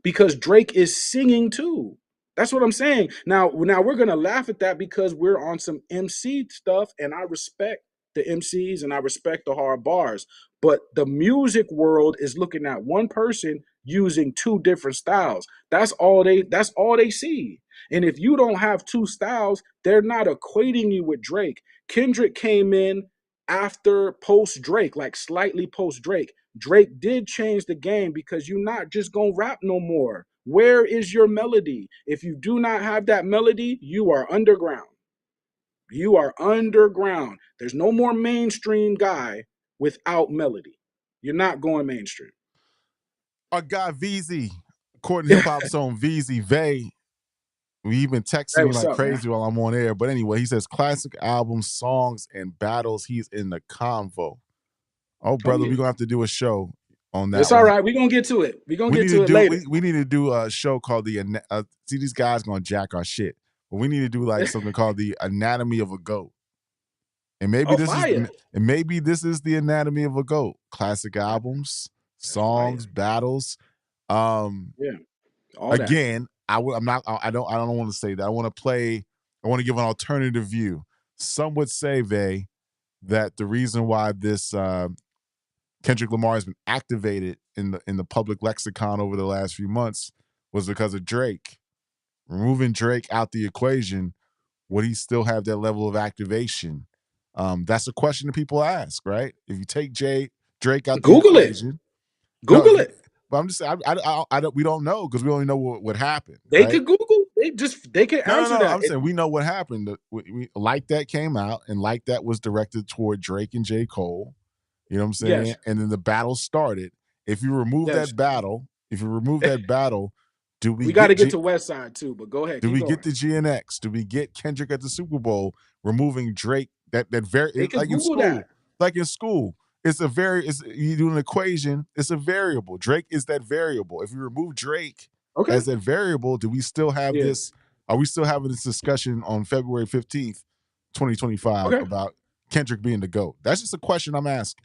because Drake is singing too. That's what I'm saying. Now we're gonna laugh at that because we're on some MC stuff, and I respect the MCs and I respect the hard bars. But the music world is looking at one person using 2 different styles. That's all they see. And if you don't have 2 styles, they're not equating you with Drake. Kendrick came in after post Drake, like slightly post Drake. Drake did change the game because you're not just gonna rap no more. Where is your melody? If you do not have that melody, you are underground. You are underground. There's no more mainstream guy without melody. You're not going mainstream. Our guy VZ, according to Hip Hop Zone, VZ Vay, he been texting Hey, me what's like up, man? crazy while I'm on air. But anyway, he says classic albums, songs, and battles. He's in the convo. Oh, Oh brother, yeah. we're gonna have to do a show on It's that all one. right. We're gonna get to it. We're gonna We get need to to it do later. we need to do a show called see these guys gonna jack our shit. But we need to do like something called the anatomy of a goat. And maybe Oh, this is fire. the anatomy of a goat. Classic albums, That's fire. songs, battles. Um Yeah. All that. again, I'm not. I don't want to say that. I want to play. I want to give an alternative view. Some would say that the reason why this Kendrick Lamar has been activated in the public lexicon over the last few months was because of Drake. Removing Drake out the equation, would he still have that level of activation? That's a question that people ask, right? If you take Drake out the Google it. equation, no, Google it. but I'm just saying, we don't know because we only know what happened, They right? could Google. They can No, no, answer no. that. I'm saying we know what happened. Like that came out, and like that was directed toward Drake and J. Cole. You know what I'm saying? Yes. And then the battle started. If you remove Yes. that battle, do we We got to get get to West Side too, but go ahead. do Keep we get going. the GNX? Do we get Kendrick at the Super Bowl removing Drake? That very They could like in Google that. school, it's you do an equation. It's a variable. Drake is that variable. If you remove Drake Okay. as that variable, do we still have Yeah. this? Are we still having this discussion on February 15th, 2025 Okay. about Kendrick being the GOAT? That's just a question I'm asking.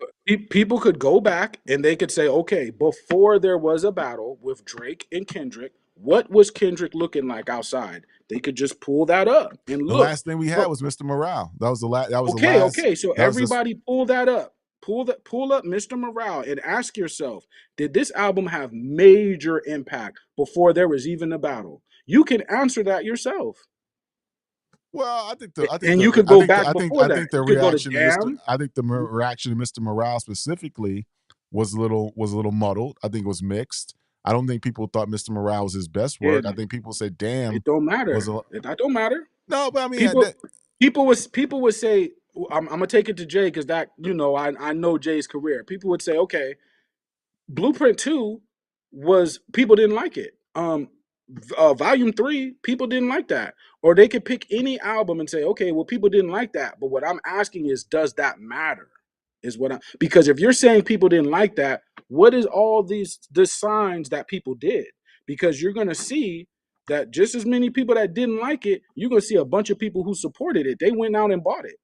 People could go back and they could say, okay, before there was a battle with Drake and Kendrick, what was Kendrick looking like outside? They could just pull that up and The look. last thing we had Look, was Mr. Morale. That was the last. That was the okay, last. okay. So That was just everybody pull that up. Pull up Mr. Morale and ask yourself, did this album have major impact before there was even a battle? You can answer that yourself. well. And you could go back before I that. think the You could go to reaction to Mr. Damn. I think the reaction to Mr. Morale specifically was a little muddled. I think it was mixed. I don't think people thought Mr. Morale was his best work. I And think people said, "Damn." it don't Was matter. a That don't matter. no, but I mean, People people would say, I'm gonna take it to Jay because that, I know Jay's career. People would say, okay, Blueprint 2 was, people didn't like it. Volume 3, people didn't like that. Or they could pick any album and say, okay, well, people didn't like that. But what I'm asking is, does that matter? Is what I Because if you're saying people didn't like that, what is all the signs that people did? Because you're gonna see that just as many people that didn't like it, you're gonna see a bunch of people who supported it. They went out and bought it.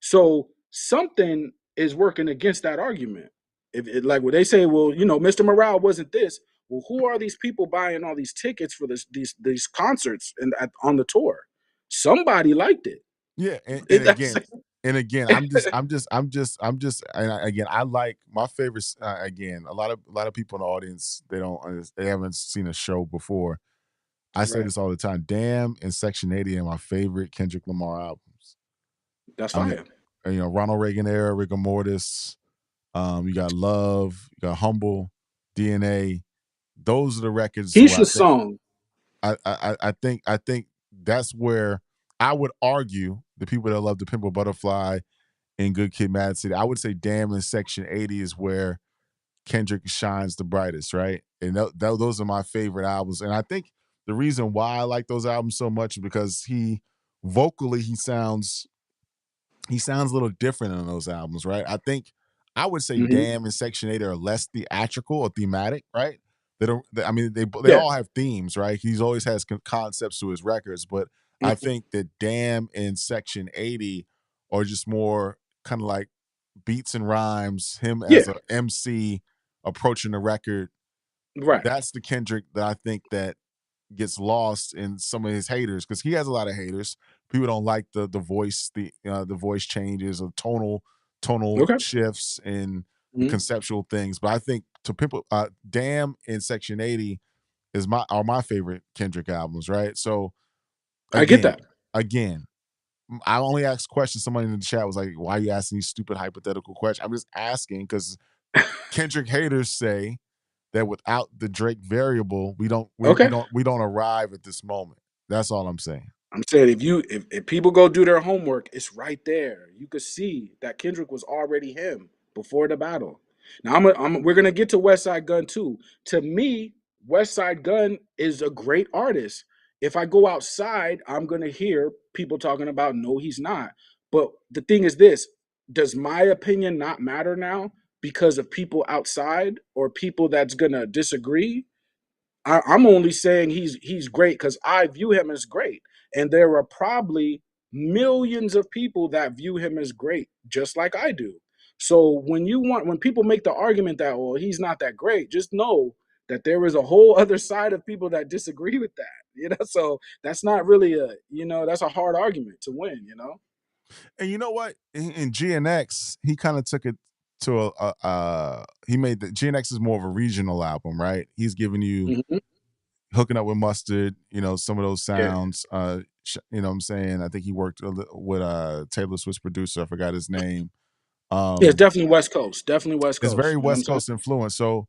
So something is working against that argument. If it, like what they say, well, Mr. Morale wasn't this. Well, who are these people buying all these tickets for these concerts and on the tour? Somebody liked it. yeah, That's and again, again, I like my favorites. Again, a lot of people in the audience they haven't seen a show before. I say right. this all the time. Damn and Section 80 are my favorite Kendrick Lamar albums. That's I mean, fire. Ronald Reagan era, rigor mortis. You got Love, you got Humble, DNA. Those are the records where Keisha's song. I think that's where I would argue the people that love the Pimple Butterfly and Good Kid, Mad City. I would say Damn in Section 80 is where Kendrick shines the brightest, right? And those are my favorite albums. And I think the reason why I like those albums so much is because vocally he sounds a little different on those albums, right? I think I would say Hmm. Damn and Section 8 are less theatrical or thematic, right? They don't. I mean, they Yeah. all have themes, right? He's always has concepts to his records, but I Mhm. think that Damn and Section 80 are just more kind of like beats and rhymes. Him as Yeah. a MC approaching the record. Right. That's the Kendrick that I think that gets lost in some of his haters because he has a lot of haters. People don't like the voice changes or tonal Okay. shifts and the Mhm. conceptual things. But I think to people, Damn in Section 80 are my favorite Kendrick albums. Right. So I get again, that. again, I only asked questions. Somebody in the chat was like, "Why are you asking these stupid hypothetical questions?" I'm just asking because Kendrick haters say that without the Drake variable, Okay. we don't arrive at this moment. That's all I'm saying. I'm saying if people go do their homework, it's right there. You could see that Kendrick was already him before the battle. Now we're gonna get to Westside Gunn too. To me, Westside Gunn is a great artist. If I go outside, I'm gonna hear people talking about no, he's not. But the thing is this: does my opinion not matter now because of people outside or people that's gonna disagree? I'm only saying he's great because I view him as great, and there are probably millions of people that view him as great, just like I do. So when people make the argument that, well, he's not that great, just know that there is a whole other side of people that disagree with that. So that's not really that's a hard argument to win. And you know what? In GNX, he kind of took it to he made the GNX is more of a regional album, right? He's giving you Mhm. hooking up with mustard, some of those Yeah. sounds. You know what I'm saying? I think he worked with Taylor Swift's producer. I forgot his name. Yeah, it's Um, definitely West Coast. Definitely West it's Coast. very You know what I'm West saying? Coast influence. So,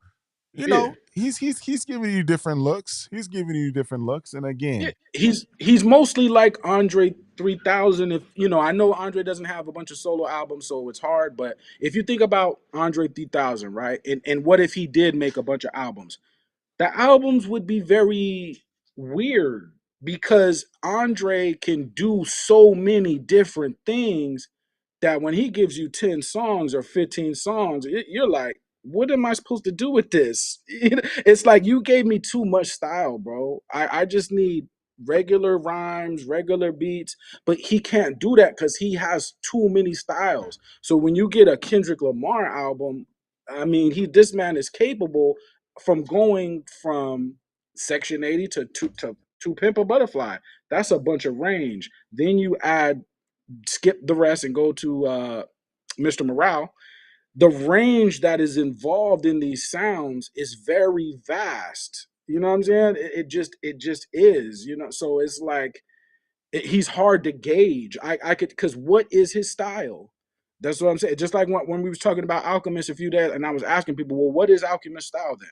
Yeah. he's giving you different looks. He's giving you different looks. And Yeah, again, he's mostly like Andre 3000. If I know Andre doesn't have a bunch of solo albums, so it's hard. But if you think about Andre 3000, right, and what if he did make a bunch of albums? The albums would be very weird because Andre can do so many different things that when he gives you 10 songs or 15 songs, you're like, what am I supposed to do with this? It's like you gave me too much style, bro. I just need regular rhymes, regular beats, but he can't do that because he has too many styles. So when you get a Kendrick Lamar album, I mean, this man is capable from going from Section 80 to Pimp a Butterfly. That's a bunch of range. Then you skip the rest and go to Mr. Morale. The range that is involved in these sounds is very vast. You know what I'm saying? It just is. So it's like he's hard to gauge. I could because what is his style? That's what I'm saying. Just like when we was talking about Alchemist a few days, and I was asking people, well, what is Alchemist style then?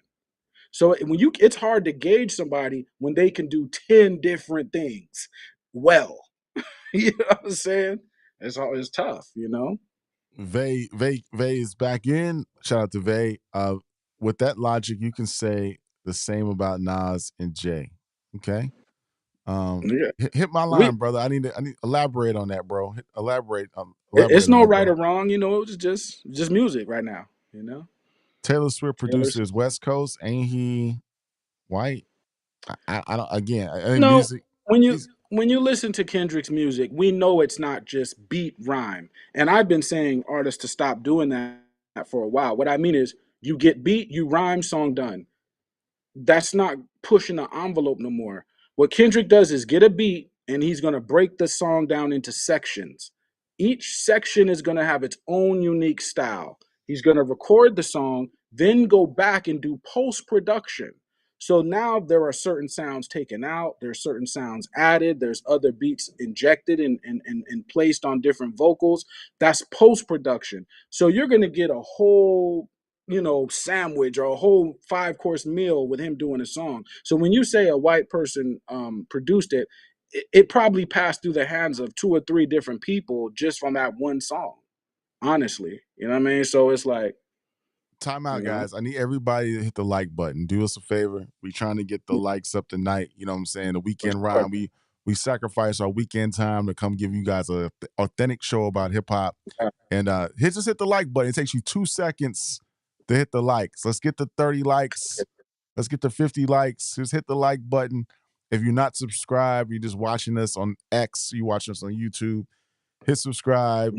So it's hard to gauge somebody when they can do 10 different things well. You know what I'm saying? It's tough. Vay is back in. Shout out to Vay. With that logic, you can say the same about Nas and Jay. Okay. Yeah. Hit my We line, brother. I need elaborate on that, bro. Elaborate. it's Elaborate on no that, right bro. or wrong, it's just music right now. Taylor Swift Taylor's producer is West Coast. Ain't he white? I don't. Again, in No, music, when you he's when you listen to Kendrick's music, we know it's not just beat rhyme. And I've been saying artists to stop doing that for a while. What I mean is you get beat, you rhyme, song done. That's not pushing the envelope no more. What Kendrick does is get a beat and he's going to break the song down into sections. Each section is going to have its own unique style. He's going to record the song, then go back and do post production. So now there are certain sounds taken out, there's certain sounds added, there's other beats injected and placed on different vocals. That's post production. So you're going to get a whole sandwich or a whole 5-course meal with him doing a song. So when you say a white person produced it probably passed through the hands of 2 or 3 different people just from that one song. Honestly, you know what I mean. So it's like, time you out, know, guys. I need everybody to hit the like button. Do us a favor. We trying to get the likes up tonight. You know what I'm saying? The for weekend sure. rhyme. We sacrifice our weekend time to come give you guys a authentic show about hip hop. And hit the like button. It takes you 2 seconds to hit the likes. Let's get to 30 likes. Let's get to 50 likes. Just hit the like button. If you're not subscribed, you're just watching us on X, you watching us on YouTube, hit subscribe,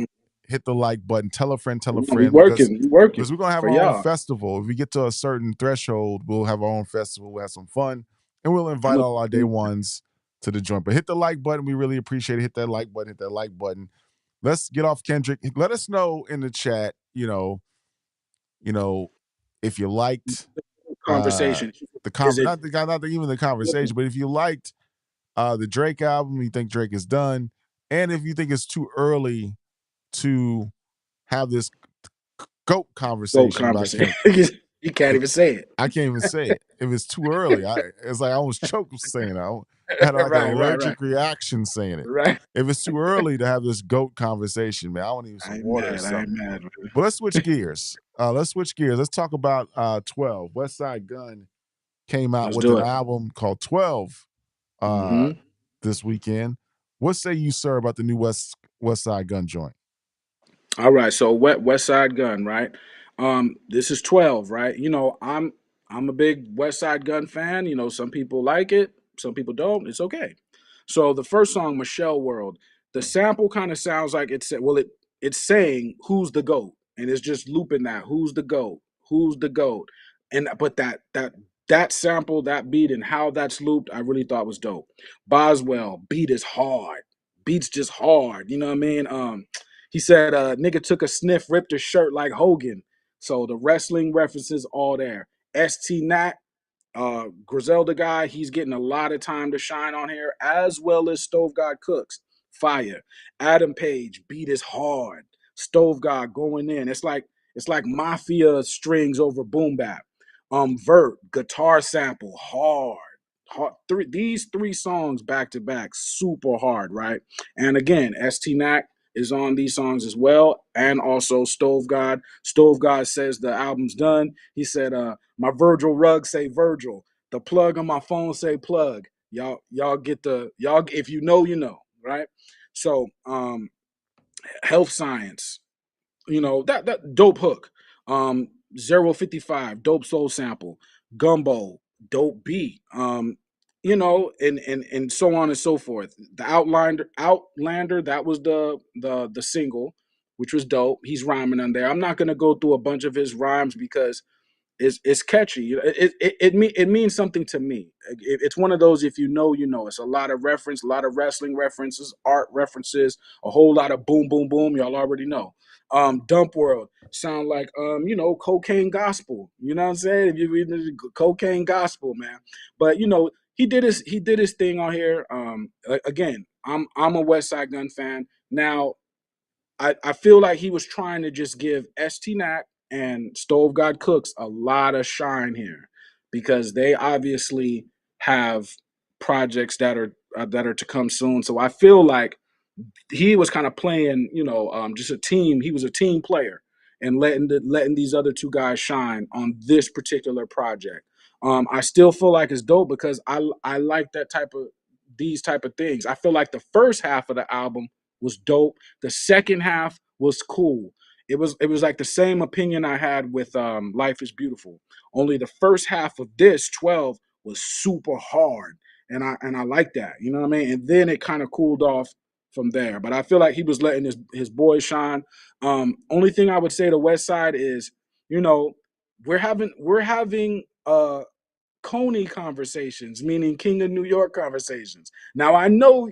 hit the like button, tell a We friend because working, we working we're gonna have for our own y'all. festival. If we get to a certain threshold, we'll have our own festival, we'll have some fun, and we'll invite all our day ones to the joint. But hit the like button. We really appreciate it. Hit that like button, hit that like button. Let's get off Kendrick. Let us know in the chat, you know, if you liked uh Conversation. the Is it not even the conversation, but if you liked the Drake album, you think Drake is done, and if you think it's too early to have this GOAT go conversation about conversation? Kendrick. You can't even say it. I can't even say it. If it's too early, it's like I almost choked saying it. I had like an Right. allergic reaction saying it. Right. If it's too early to have this GOAT conversation, man, I want to use I some ain't water or mad. I ain't something. mad. But let's switch gears. Let's talk about 12. Westside Gunn came out Let's with do an it. album called 12 uh, Hmm. this weekend. What say you, sir, about the new Westside Gunn joint? All right, so West Side Gun, right? This is 12, right? I'm a big West Side Gun fan. Some people like it, some people don't. It's okay. So the first song, Michelle World, the sample kind of sounds like it's saying who's the GOAT, and it's just looping that who's the GOAT, who's the GOAT, and but that that sample, that beat, and how that's looped, I really thought was dope. Boswell, beat is hard. Beats just hard. You know what I mean? He said, nigga took a sniff, ripped his shirt like Hogan. So the wrestling references all there. ST Nat, Griselda guy, he's getting a lot of time to shine on here, as well as Stove God Cooks. Fire. Adam Page, beat is hard. Stove God going in. It's like mafia strings over boom bap. Vert, guitar sample, hard. These three songs back to back, super hard, right? And again, ST Nack is on these songs as well, and also Stove God. Stove God says the album's done. He said, my Virgil rug say Virgil. The plug on my phone say plug. Y'all get the y'all if you know, you know, right? So health science, that dope hook. 055, dope soul sample. Gumbo, dope beat. And so on and so forth. The Outlander, that was the single, which was dope. He's rhyming on there. I'm not gonna go through a bunch of his rhymes because it's catchy. It means something to me. It's one of those, if you know, you know. It's a lot of reference, a lot of wrestling references, art references, a whole lot of boom, boom, boom. Y'all already know. Dump World sound like cocaine gospel. You know what I'm saying? If you read the cocaine gospel, man. But he did his thing on here. Again, I'm a Westside Gunn fan. Now I feel like he was trying to just give ST Nack and Stove God Cooks a lot of shine here because they obviously have projects that are to come soon. So I feel like he was kind of playing, just a team. He was a team player and letting these other two guys shine on this particular project. I still feel like it's dope because I like these type of things. I feel like the first half of the album was dope. The second half was cool. It was like the same opinion I had with Life is Beautiful. Only the first half of this 12 was super hard. And I like that. You know what I mean? And then it kind of cooled off from there. But I feel like he was letting his boys shine. Only thing I would say to West Side is, we're having Coney conversations, meaning King of New York conversations. Now I know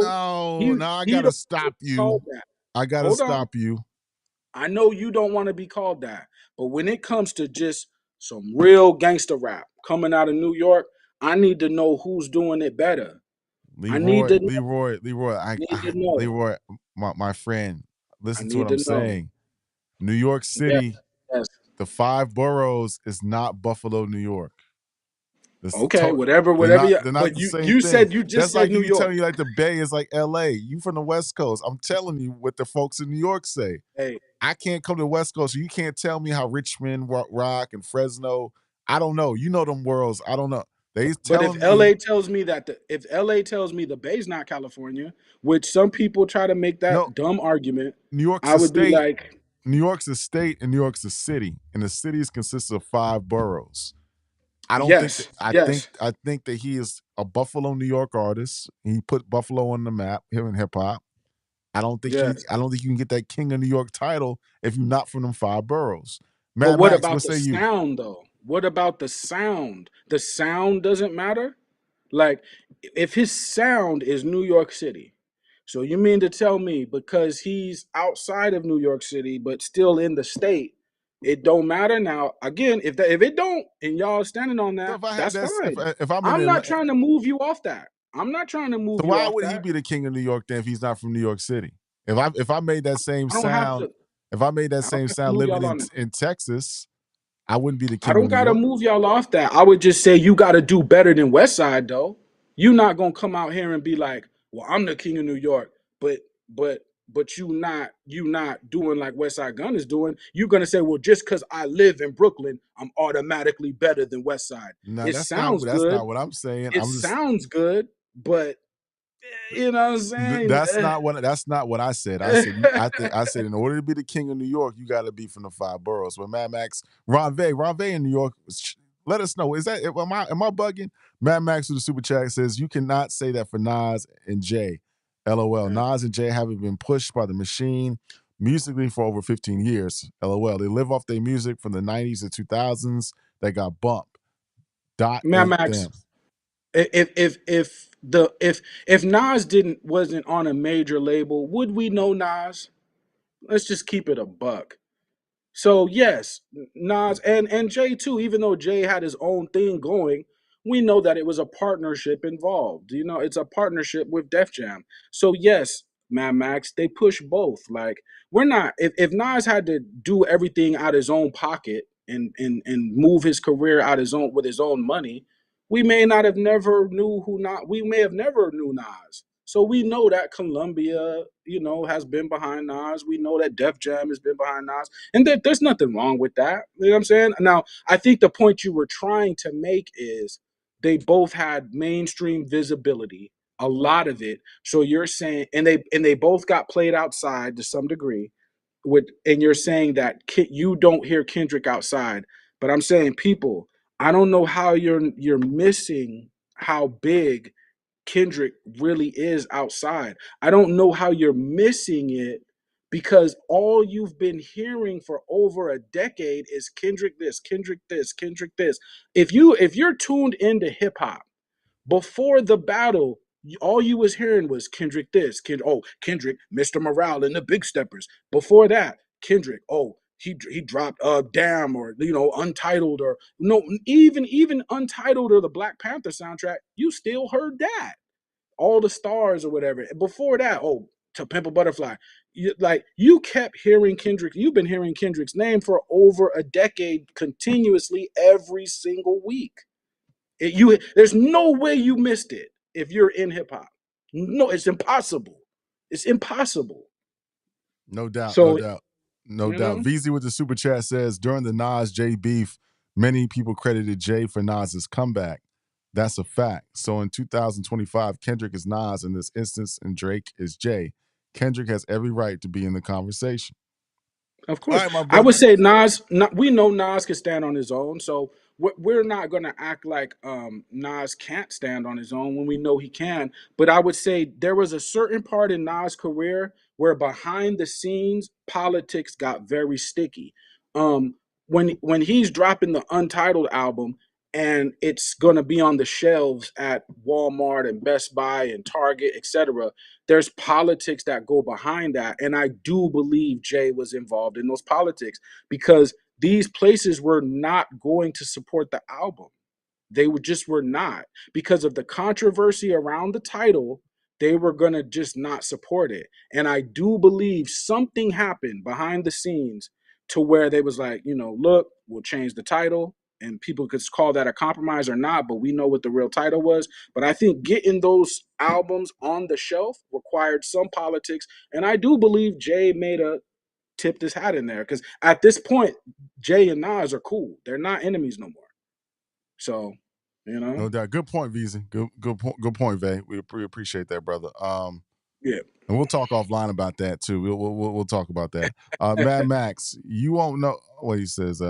No, he no, I he gotta don't stop be called you. that. I gotta Hold on. stop you. I know you don't want to be called that. But when it comes to just some real gangster rap coming out of New York, I need to know who's doing it better. I need Leroy, to know. Leroy, Leroy, Need to know. Leroy, my friend, I listen to what need I'm to know. saying. New York Yes, City, yes. the five boroughs is not Buffalo, New York. Okay, whatever. They're not But the you same you thing. said you just That's said like New you telling York. me like the Bay is like LA. You from the West Coast. I'm telling you what the folks in New York say. Hey, I can't come to the West Coast, so you can't tell me how Richmond rock and Fresno. I don't know. You know them worlds. I don't know. They's but if telling me LA tells me that if LA tells me the Bay's not California, which some people try to make no. that dumb argument, New York's I a would be state. like, New York's a state, and New York's a city, and the cities consists of five boroughs. I don't think that. yes, yes, I think that he is a Buffalo, New York artist. He put Buffalo on the map. Him and hip hop. yes. I don't think you can get that King of New York title if you're not from them five boroughs. But Mad what Max, what about the say you? sound though? What about the sound? The sound doesn't matter? Like, if his sound is New York City, so you mean to tell me because he's outside of New York City but still in the state, it don't matter? Now, again, if it don't and y'all standing on So that, if I had that's that, fine. if I'm in I'm not Atlanta, trying to move you off that. I'm not trying to so move you why off would he that. be the King of New York then if he's not from New York City? If I made that same I don't have sound, to. if I made that I don't same have to sound move living y'all on that. in Texas, I wouldn't be the I King of don't New gotta York. move y'all off that. I would just say you gotta do better than Westside though. You not gonna come out here and be like, "Well, I'm the king of New York," but but you not doing like Westside Gunn is doing. You're gonna say, "Well, just because I live in Brooklyn, I'm automatically better than Westside." No, It sounds that's good. not what I'm saying. It I'm just sounds good, but you know what I'm saying? that's not what I said. I said in order to be the king of New York, you got to be from the five boroughs. When Mad Max, Ron Vay in New York, let us know. Is that am I bugging? Mad Max with the super chat says you cannot say that for Nas and Jay. LOL. Yeah. Nas and Jay haven't been pushed by the machine musically for over 15 years. LOL. They live off their music from the 90s to 2000s that got bumped. Dot Mad is Max. damn. If Nas didn't wasn't on a major label, would we know Nas? Let's just keep it a buck. So yes, Nas and Jay too. Even though Jay had his own thing going, we know that it was a partnership involved. You know, it's a partnership with Def Jam. So yes, Mad Max, they push both. Like we're not. If Nas had to do everything out his own pocket and move his career out his own with his own money, we may not have never knew who not. We may have never knew Nas. So we know that Columbia, you know, has been behind Nas. We know that Def Jam has been behind Nas. And there's nothing wrong with that. You know what I'm saying? Now, I think the point you were trying to make is they both had mainstream visibility, a lot of it. So you're saying, and they both got played outside to some degree. And you're saying that you don't hear Kendrick outside, but I'm saying people, I don't know how you're missing how big Kendrick really is outside. I don't know how you're missing it because all you've been hearing for over a decade is Kendrick this, Kendrick this, Kendrick this. If you're tuned into hip hop before the battle, all you was hearing was Kendrick this, Kendrick, Mr. Morale and the Big Steppers. Before that, Kendrick, he dropped Damn or Untitled or no even Untitled or the Black Panther soundtrack. You still heard that all the stars or whatever. Before that, To Pimp a Butterfly. You kept hearing Kendrick. You've been hearing Kendrick's name for over a decade continuously every single week. There's no way you missed it if you're in hip hop. No, it's impossible. It's impossible. No doubt, no So doubt, no you doubt. know, VZ with the super chat says during the Nas Jay beef, many people credited Jay for Nas's comeback. That's a fact. So in 2025, Kendrick is Nas in this instance, and Drake is Jay. Kendrick has every right to be in the conversation. of All course, right, my I would brother. say Nas. We know Nas can stand on his own, so we're not gonna act like Nas can't stand on his own when we know he can. But I would say there was a certain part in Nas' career where behind the scenes politics got very sticky. Um, when he's dropping the Untitled album and it's gonna be on the shelves at Walmart and Best Buy and Target, etc. There's politics that go behind that. And I do believe Jay was involved in those politics because these places were not going to support the album. They were not because of the controversy around the title. They were gonna just not support it, and I do believe something happened behind the scenes to where they was like, look, we'll change the title, and people could call that a compromise or not, but we know what the real title was. But I think getting those albums on the shelf required some politics, and I do believe Jay made a tipped his hat in there because at this point, Jay and Nas are cool. They're not enemies no more. So, you know, No doubt. Good point, VZ. Good point, Vay. We appreciate that, brother. yeah. And we'll talk offline about that too. We'll talk about that. Mad Max, you won't know what he says.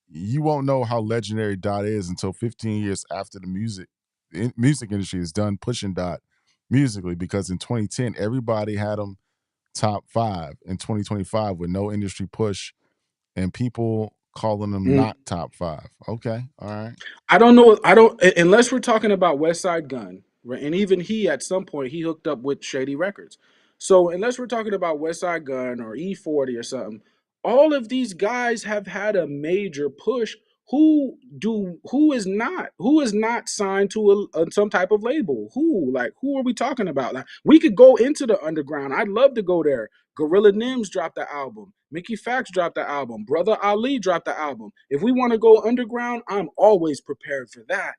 You won't know how legendary Dot is until 15 years after the music industry is done pushing Dot musically. Because in 2010, everybody had him top five. In 2025, with no industry push and people calling him Mm. not top five. Okay, all right. I don't know. I don't unless we're talking about Westside Gunn, right? And even he, at some point, he hooked up with Shady Records. So unless we're talking about Westside Gunn or E40 or something, all of these guys have had a major push. Who is not signed to some type of label? Who are we talking about? Like, we could go into the underground. I'd love to go there. Gorilla Nims dropped the album. Mickey Fax dropped the album. Brother Ali dropped the album. If we want to go underground, I'm always prepared for that.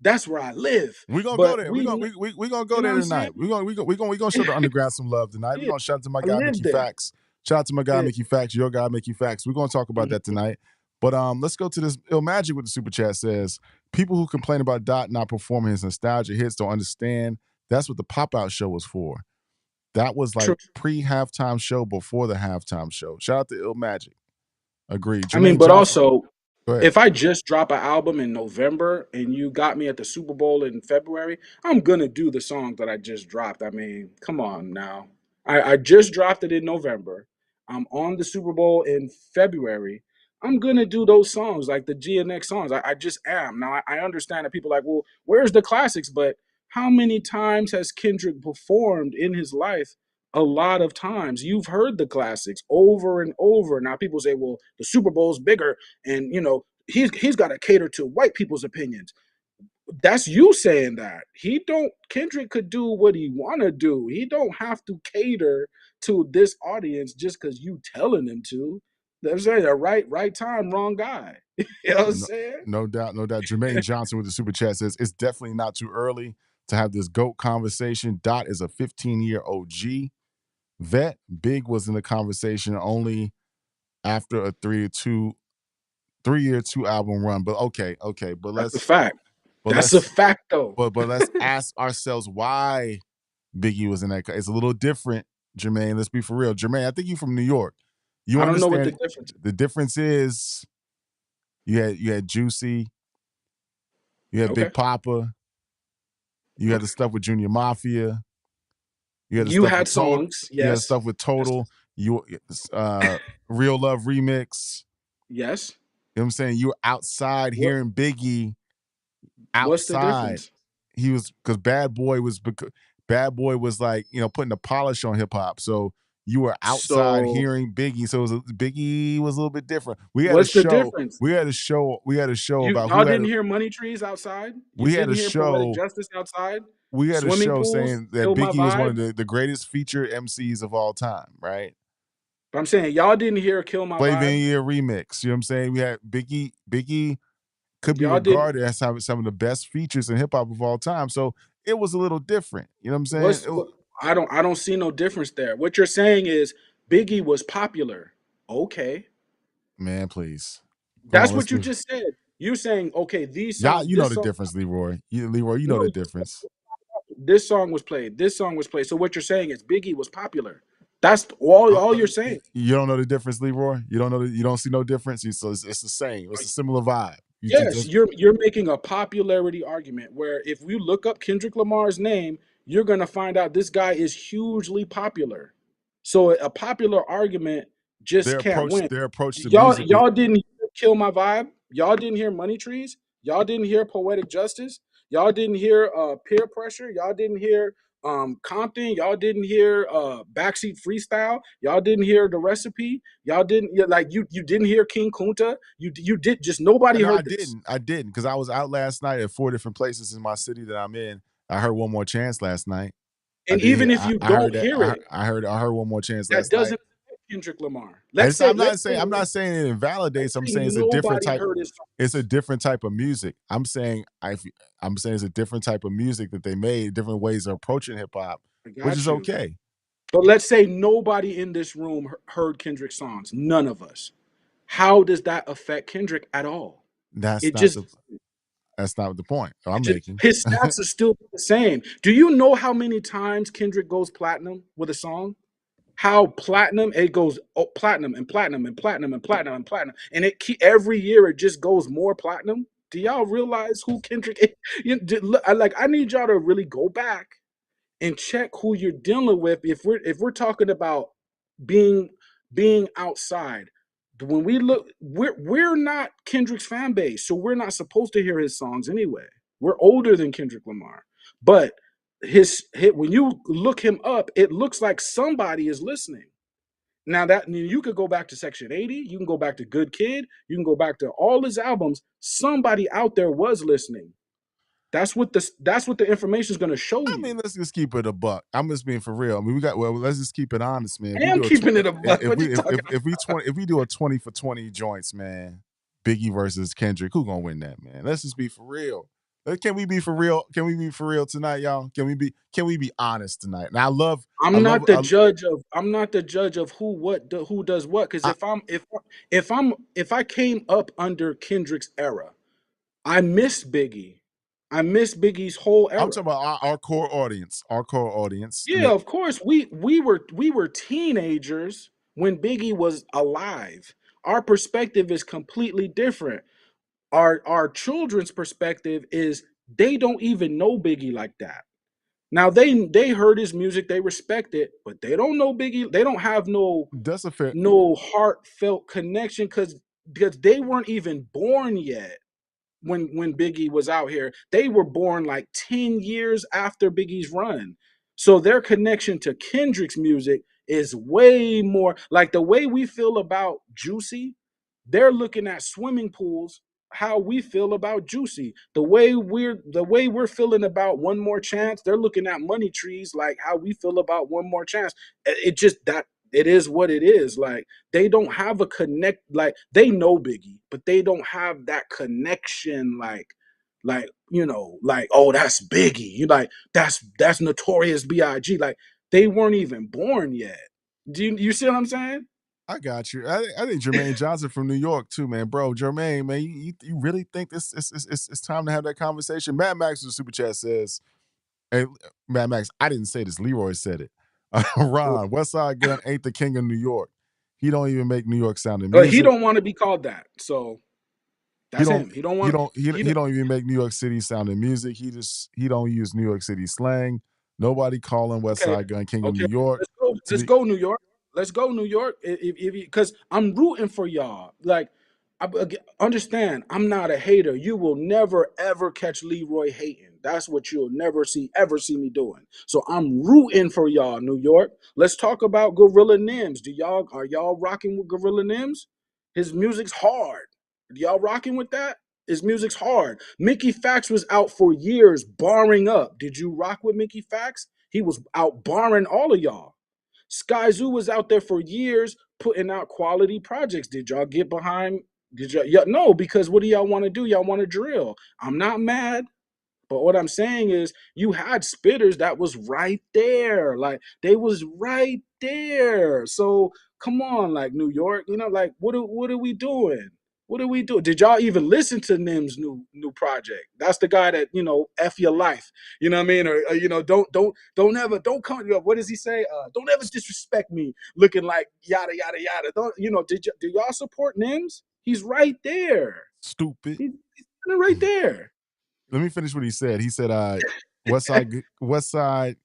That's where I live. We're gonna go But there. We gonna go you know there what I'm saying? tonight. We gonna show the underground some love tonight. We're Yeah, gonna shout out to my I guy live Mickey there. Fax. Shout out to my guy Yeah. Mickey Fax, your guy Mickey Fax. We're gonna talk about that Mhm. tonight. But let's go to this. Ill Magic with the super chat says people who complain about Dot not performing his nostalgia hits don't understand. That's what the pop out show was for. That was like True. pre halftime show before the halftime show. Shout out to Ill Magic. Agreed. I mean, Jermaine but Johnson. also, Go ahead. if I just drop an album in November and you got me at the Super Bowl in February, I'm gonna do the song that I just dropped. I mean, come on now. I just dropped it in November. I'm on the Super Bowl in February. I'm gonna do those songs, like the GNX songs. I just am. Now I understand that people are like, well, where's the classics? But how many times has Kendrick performed in his life? A lot of times. You've heard the classics over and over. Now people say, well, the Super Bowl's bigger, and he's got to cater to white people's opinions. That's you saying that. He don't Kendrick could do what he wanna do. He don't have to cater to this audience just because you telling him to. They're saying the right time, wrong guy. You know what I'm No, saying? no doubt, no doubt. Jermaine Johnson with the super chat says it's definitely not too early to have this GOAT conversation. Dot is a 15-year OG vet. Big was in the conversation only after a 3-year 2 album run. But okay. But That's a fact. but That's a let's fact though. but let's ask ourselves why Biggie was in that. It's a little different, Jermaine. Let's be for real. Jermaine, I think you from New York. You I don't know what the understand difference is. the difference is you had Juicy, you had Okay. Big Papa, you had the Okay. stuff with Junior Mafia, you had the You stuff had with Total, songs, you had the yes. stuff with Yes. Total, you Real Love Remix. Yes. You know what I'm saying? You were outside What hearing Biggie what's the outside. difference? He was because Bad Boy was like, putting the polish on hip hop. So you were outside So hearing Biggie. So Biggie was a little bit different. We had a what's the show. difference? We had a show. We had a show about Y'all didn't hear Money Trees outside? You we had didn't a hear Poetic show. Justice outside? We had a Swimming show pools, saying that Kill My Biggie was one of Vibe? the greatest featured MCs of all time, right? But I'm saying y'all didn't hear Kill My Flavor in Vibe. Year remix. You know what I'm saying? We had Biggie could be Y'all didn't regarded as having some of the best features in hip hop of all time. So it was a little different. You know what I'm saying? what's what I don't see no difference there. What you're saying is Biggie was popular. Okay. Man, please. Come on, That's let's what you be. just said. You're saying, okay, these Y'all, songs, you know this the song, difference, Leroy. Leroy, you know no, the difference. this song was played, this song was played. So what you're saying is Biggie was popular. That's all you're saying. You don't know the difference, Leroy. You don't know. You don't see no difference. So it's the same. It's a similar vibe. Yes, you're making a popularity argument where if you look up Kendrick Lamar's name, you're gonna find out this guy is hugely popular. So a popular argument just can't win. their approach to Y'all music is y'all didn't hear Kill My Vibe. Y'all didn't hear Money Trees. Y'all didn't hear Poetic Justice. Y'all didn't hear Peer Pressure. Y'all didn't hear Compton. Y'all didn't hear Backseat Freestyle. Y'all didn't hear The Recipe. Y'all didn't you didn't hear King Kunta. You did just nobody no, I heard this. didn't. I didn't because I was out last night at 4 different places in my city that I'm in. I heard One More Chance last night. I And did hear. even if you I heard don't that. hear it, I heard One More Chance that last night. doesn't affect Kendrick Lamar. Let's say let's say I'm not saying it invalidates. I'm saying it's a different nobody type. heard his It's a songs. different type of music. I'm saying it's a different type of music that they made, different ways of approaching hip hop, I which is got you. okay. But let's say nobody in this room heard Kendrick's songs. None of us. How does that affect Kendrick at all? That's It not just the point I'm making. his stats are still the same. Do you know how many times Kendrick goes platinum with a song? How platinum it goes platinum and platinum and platinum and platinum and platinum, and every year it just goes more platinum. Do y'all realize who Kendrick is? I need y'all to really go back and check who you're dealing with. If we're talking about being being outside, when we look, we're not Kendrick's fan base, so we're not supposed to hear his songs anyway. We're older than Kendrick Lamar, but his hit when you look him up, it looks like somebody is listening. Now that you could go back to Section 80, you can go back to Good Kid, you can go back to all his albums. Somebody out there was listening. That's what the information is going to show I you. mean, let's just keep it a buck. I'm just being for real. I mean, let's just keep it honest, man. If I we am do keeping it a buck. if What you we talking if we do a 20 for 20 joints, man, Biggie versus Kendrick, who gonna win that, man? Let's just be for real. Can we be for real? Can we be for real tonight, y'all? Can we be honest tonight? And I love I'm not the judge of who does what. Because I, if I came up under Kendrick's era, I miss Biggie. I miss Biggie's whole I'm era. talking about our core audience, and Yeah, of course. We were teenagers when Biggie was alive. Our perspective is completely different. Our children's perspective is they don't even know Biggie like that. Now they heard his music, they respect it, but they don't know Biggie. They don't have no that's a fair. no heartfelt connection because because they weren't even born yet when Biggie was out here. They were born like 10 years after Biggie's run. So their connection to Kendrick's music is way more like the way we feel about Juicy. They're looking at swimming pools how we feel about Juicy. The way we're feeling about One More Chance, they're looking at Money Trees like how we feel about One More Chance. It just that it is what it is. Like they don't have a connect, like they know Biggie, but they don't have that connection like oh that's Biggie. You like that's Notorious B.I.G. Like they weren't even born yet. Do you see what I'm saying? I got you. I think Jermaine Johnson from New York too, man. Bro, Jermaine, man, you really think this it's time to have that conversation? Mad Max in the super chat says, "Hey, Mad Max, I didn't say this. Leroy said it. Ron, Westside Gunn ain't the king of New York. He don't even make New York sounding But he music. don't want to be called that. So He that's don't him. He don't he want don't he, he he don't, don't even make New York City sounding music. He don't use New York City slang. Nobody calling okay. Westside Gunn king of New Okay. York. Let's go. To Let's be go, New York. Let's go, New York. If because I'm rooting for y'all. Like understand, I'm not a hater. You will never ever catch Leroy hating. That's what you'll never see ever see me doing. So I'm rooting for y'all, New York. Let's talk about Gorilla Nims. Are y'all rocking with Gorilla Nims? His music's hard. Y'all rocking with that? His music's hard. Mickey Fax was out for years barring up. Did you rock with Mickey Fax? He was out barring all of y'all. Sky Zoo was out there for years putting out quality projects. Did y'all get behind? Did y'all? Yeah, no, because what do y'all want to do? Y'all want to drill. I'm not mad. But what I'm saying is you had spitters that was right there. Like they was right there. So come on, like New York, like what are we doing? What are we doing? Did y'all even listen to Nim's new project? That's the guy that, F your life. You know what I mean? Or don't ever don't come, what does he say? Don't ever disrespect me looking like yada yada yada. Don't do y'all support Nims? He's right there. stupid. He's right there. Let me finish what he said. He said, Westside,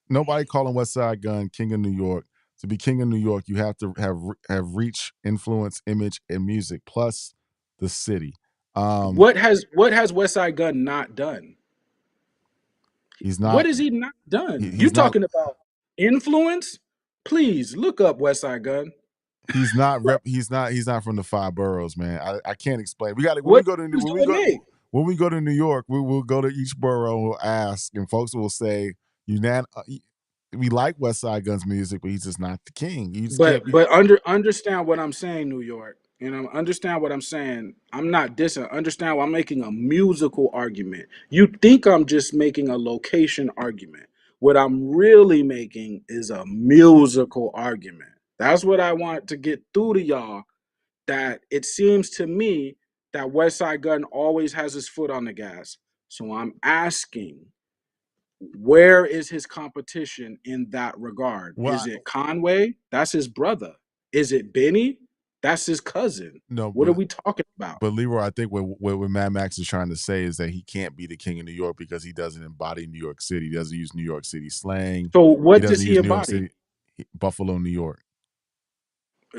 nobody calling Westside Gun king of New York. To be king of New York, you have to have reach, influence, image, and music, plus the city. Um, What has Westside Gunn not done? he's What not has he not done? You he's not talking about influence? Please look up Westside Gunn. he's not from the five boroughs, man. I can't explain. We got it when we What go to difference do it make? when we go to New York, we will go to each borough and we'll ask, and folks will say, we like West Side Gun's music, but he's just not the king. You just But can't be. but understand what I'm saying, New York. Understand what I'm saying. I'm not dissing. Understand I'm making a musical argument. You think I'm just making a location argument. What I'm really making is a musical argument. That's what I want to get through to y'all. That it seems to me that Westside Gunn always has his foot on the gas. So I'm asking, where is his competition in that regard? Is Well, it Conway? That's his brother. Is it Benny? That's his cousin. no, What are we talking about? but Leroy, I think what Mad Max is trying to say is that he can't be the king of New York because he doesn't embody New York City. He doesn't use New York City slang. So He what does doesn't he use New York embody? City, Buffalo, New York.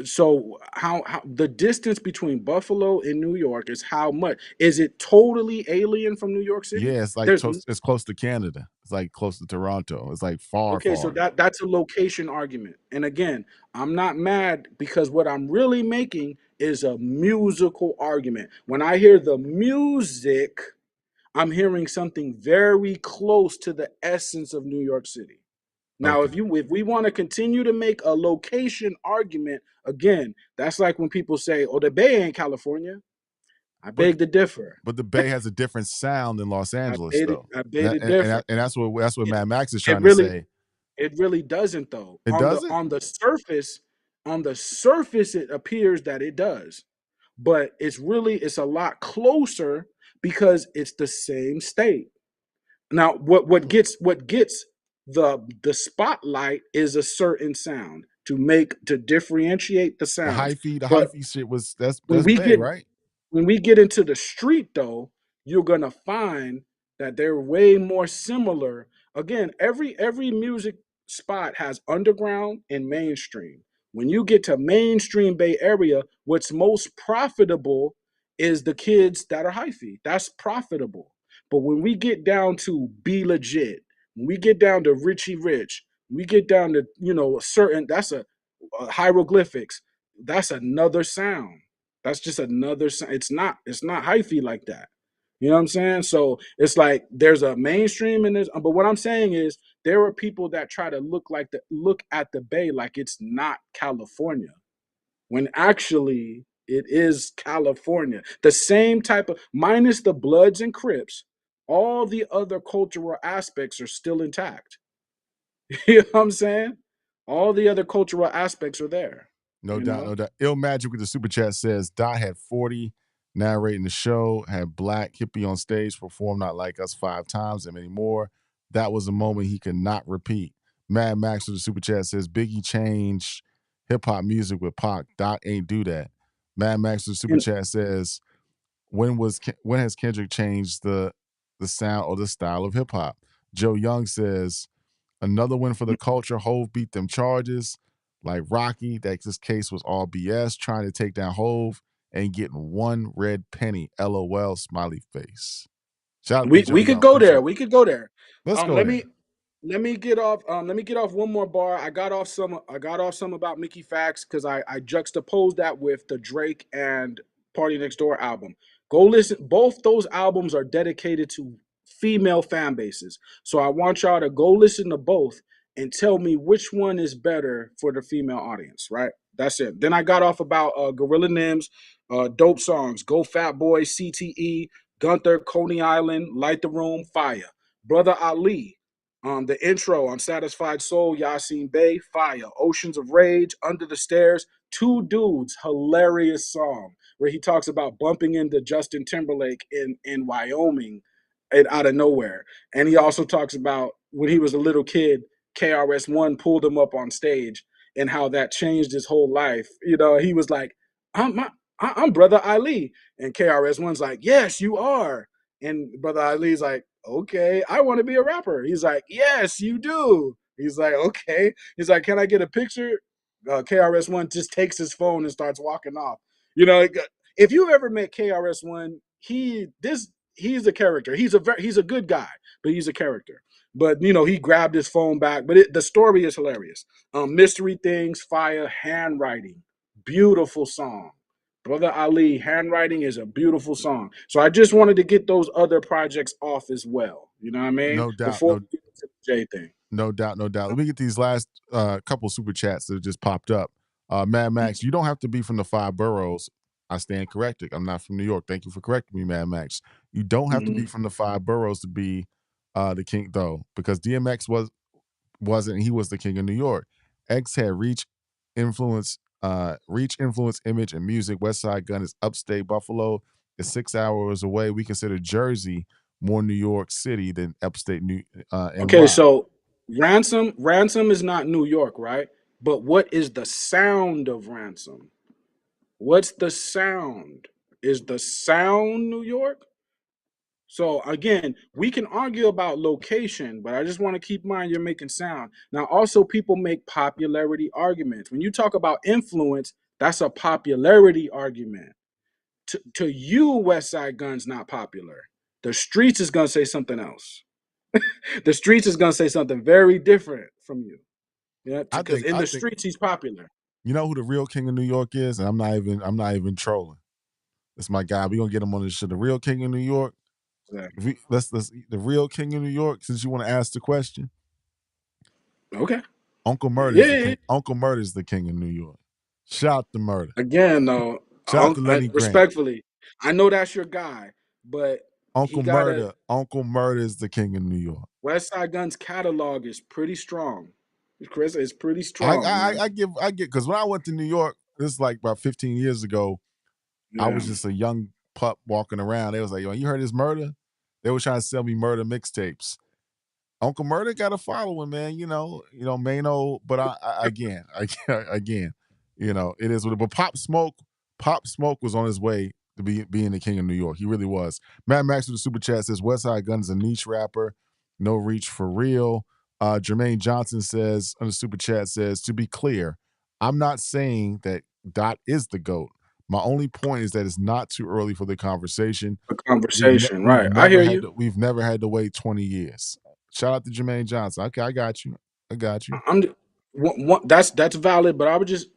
So how the distance between Buffalo and New York is how much? Is it totally alien from New York City? Yeah, it's like There's it's close to Canada. It's like close to Toronto. It's like far, Okay, so far. that's a location argument. And again, I'm not mad because what I'm really making is a musical argument. When I hear the music, I'm hearing something very close to the essence of New York City. Now, Okay, if we want to continue to make a location argument, again, that's like when people say, "Oh, the Bay ain't California." I but beg to differ. but the Bay has a different sound than Los I Angeles, beg to, though, I beg to differ. and that's what It, Mad Max is it trying to really say. It really doesn't though. It On the doesn't. on the surface, it appears that it does. But it's a lot closer because it's the same state. Now, what gets the spotlight is a certain sound to differentiate the sounds. The But hyphy shit was when that's we Bay, get right? when we get into the street though, you're gonna find that they're way more similar. Again, every music spot has underground and mainstream. When you get to mainstream Bay Area, what's most profitable is the kids that are hyphy. That's profitable. But when we get down to Be Legit, when we get down to Richie Rich, we get down to, a certain, that's a hieroglyphics, that's another sound. That's just another sound. It's not hyphy like that. You know what I'm saying? So it's like there's a mainstream in this, but what I'm saying is there are people that try to look at the Bay like it's not California, when actually it is California. The same type of, minus the Bloods and Crips, all the other cultural aspects are still intact. You know what I'm saying? All the other cultural aspects are there. No You doubt, know, no doubt. Ill Magic with the super chat says Dot had 40 narrating the show, had Black Hippie on stage, perform Not Like Us 5 times, and many more. That was a moment he could not repeat. Mad Max with the super chat says Biggie changed hip hop music with Pac. Dot ain't do that. Mad Max with the super and chat says when has Kendrick changed the sound or the style of hip hop? Joe Young says another win for the culture. Hove beat them charges like Rocky. That this case was all BS. Trying to take down Hove and getting one red penny. LOL. Smiley face. Shout out to Joe we could Young. go there. Appreciate it. We could go there. Let's Um, go let there. me let me get off. Let me get off one more bar. I got off some about Mickey Facts because I juxtaposed that with the Drake and Party Next Door album. Go listen. Both those albums are dedicated to female fan bases. So I want y'all to go listen to both and tell me which one is better for the female audience. Right. That's it. Then I got off about Gorilla Nims, dope songs. Go Fat Boy, CTE, Gunther, Coney Island, Light the Room, Fire. Brother Ali, the intro on Satisfied Soul, Yasin Bey, Fire. Oceans of Rage, Under the Stairs, Two Dudes, hilarious song where he talks about bumping into Justin Timberlake in Wyoming and out of nowhere. And he also talks about when he was a little kid, KRS-One pulled him up on stage and how that changed his whole life. He was like, I'm Brother Ali. And KRS-One's like, yes, you are. And Brother Ali's like, okay, I want to be a rapper. He's like, yes, you do. He's like, okay. He's like, can I get a picture? KRS-One just takes his phone and starts walking off. If you've ever met KRS-One, he's a character. He's a good guy, but he's a character. But he grabbed his phone back. But the story is hilarious. Mystery Things, Fire, Handwriting, beautiful song. Brother Ali, Handwriting is a beautiful song. So I just wanted to get those other projects off as well. You know what I mean? No doubt. Before No we get into the J thing. no doubt. No doubt. Let me get these last couple super chats that just popped up. Mad Max, you don't have to be from the 5 boroughs. I stand corrected. I'm not from New York. Thank you for correcting me, Mad Max. You don't have to be Mm-hmm. from the 5 boroughs to be the king, though, because DMX wasn't. He was the king of New York. X had reach, influence, image, and music. Westside Gunn is upstate. Buffalo is 6 hours away. We consider Jersey more New York City than upstate Okay, NY. so Ransom is not New York, right? But what is the sound of Ransom? What's the sound? Is the sound New York? So again, we can argue about location, but I just want to keep in mind you're making sound. Now, also people make popularity arguments. When you talk about influence, that's a popularity argument. To you, West Side Gun's not popular. The streets is gonna say something else. The streets is gonna say something very different from you. Yeah, I because think in I the think streets he's popular. you know who the real king of New York is, and I'm not even trolling. It's my guy. We gonna get him on this shit. The real king of New York. Exactly. Let's the real king of New York. Since you want to ask the question, Okay. Uncle Murder Yeah, is the yeah, yeah. king. Uncle Murder is the king of New York. Shout to Murder. Again, though, Shout out to Lenny Grant. respectfully, I know that's your guy, but he Uncle gotta. Murder. Uncle Murder is the king of New York. West Side Gun's catalog is pretty strong. Chris is pretty I strong, I, man. I get because when I went to New York, this is like about 15 years ago. I Yeah. was just a young pup walking around. They was like, "Yo, you heard his Murder?" They were trying to sell me Murder mixtapes. Uncle Murder got a following, man. Mano. But again, it is what. But Pop Smoke was on his way to being the king of New York. He really was. Matt Max with the super chat says Westside Gunn is a niche rapper, no reach for real. Jermaine Johnson says on the super chat says to be clear, I'm not saying that Dot is the GOAT. My only point is that it's not too early for the conversation. A conversation, We've right? I never hear had you. to we've never had to wait 20 years. Shout out to Jermaine Johnson. Okay, I got you. I got you. I'm that's valid, but I would just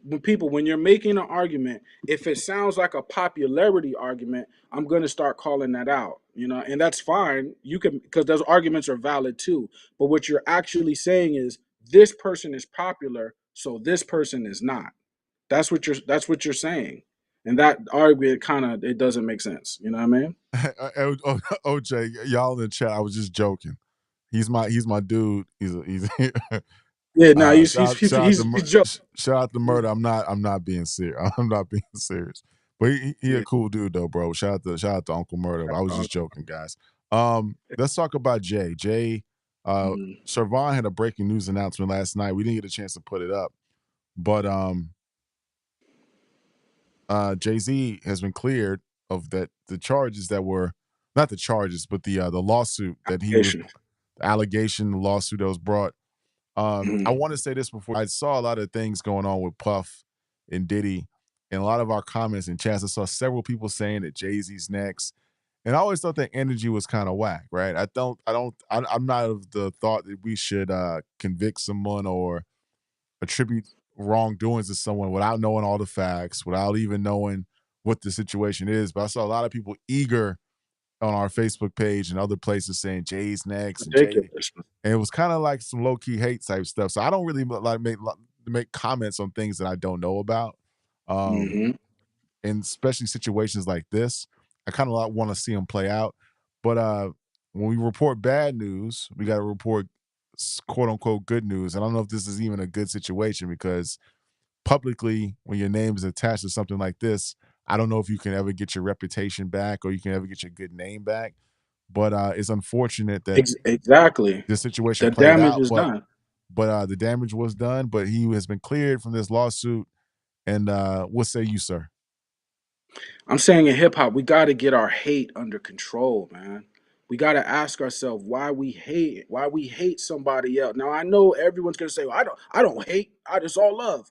when you're making an argument, if it sounds like a popularity argument, I'm gonna start calling that out, and that's fine. You can because those arguments are valid too. But what you're actually saying is this person is popular, so this person is not. That's what you're saying, and that argument kind of it doesn't make sense. You know what I mean? OJ, y'all in the chat, I was just joking. He's my dude. He's Yeah, no, shout out to he's joking. shout out to murder. I'm not being serious. I'm not being serious. But he a Yeah, cool dude though, bro. Shout out to Uncle Murder. I was just joking, guys. Let's talk about Jay. Jay, mm, Servan had a breaking news announcement last night. We didn't get a chance to put it up, but Jay-Z has been cleared of the charges that were not the charges, but the lawsuit that he was application. the allegation, the lawsuit that was brought. I Mhm. want to say this before I saw a lot of things going on with Puff and Diddy, and a lot of our comments and chats. I saw several people saying that Jay-Z's next, and I always thought that energy was kind of whack, right? I'm not of the thought that we should convict someone or attribute wrongdoings to someone without knowing all the facts, without even knowing what the situation is. But I saw a lot of people eager on our Facebook page and other places saying Jay's next and Jay, Ridiculous. and it was kind of like some low key hate type stuff. So I don't really like make comments on things that I don't know about, um, Hmm. and especially situations like this. I kind of want to see them play out. But when we report bad news, we got to report quote unquote good news. And I don't know if this is even a good situation because publicly, when your name is attached to something like this, I don't know if you can ever get your reputation back or you can ever get your good name back. But it's unfortunate that Exactly. this situation The played damage out. is done. But the damage was done. But he has been cleared from this lawsuit. And what say you, sir? I'm saying in hip hop, we got to get our hate under control, man. We got to ask ourselves why we hate somebody else. Now I know everyone's gonna say, well, I don't hate. I just all love.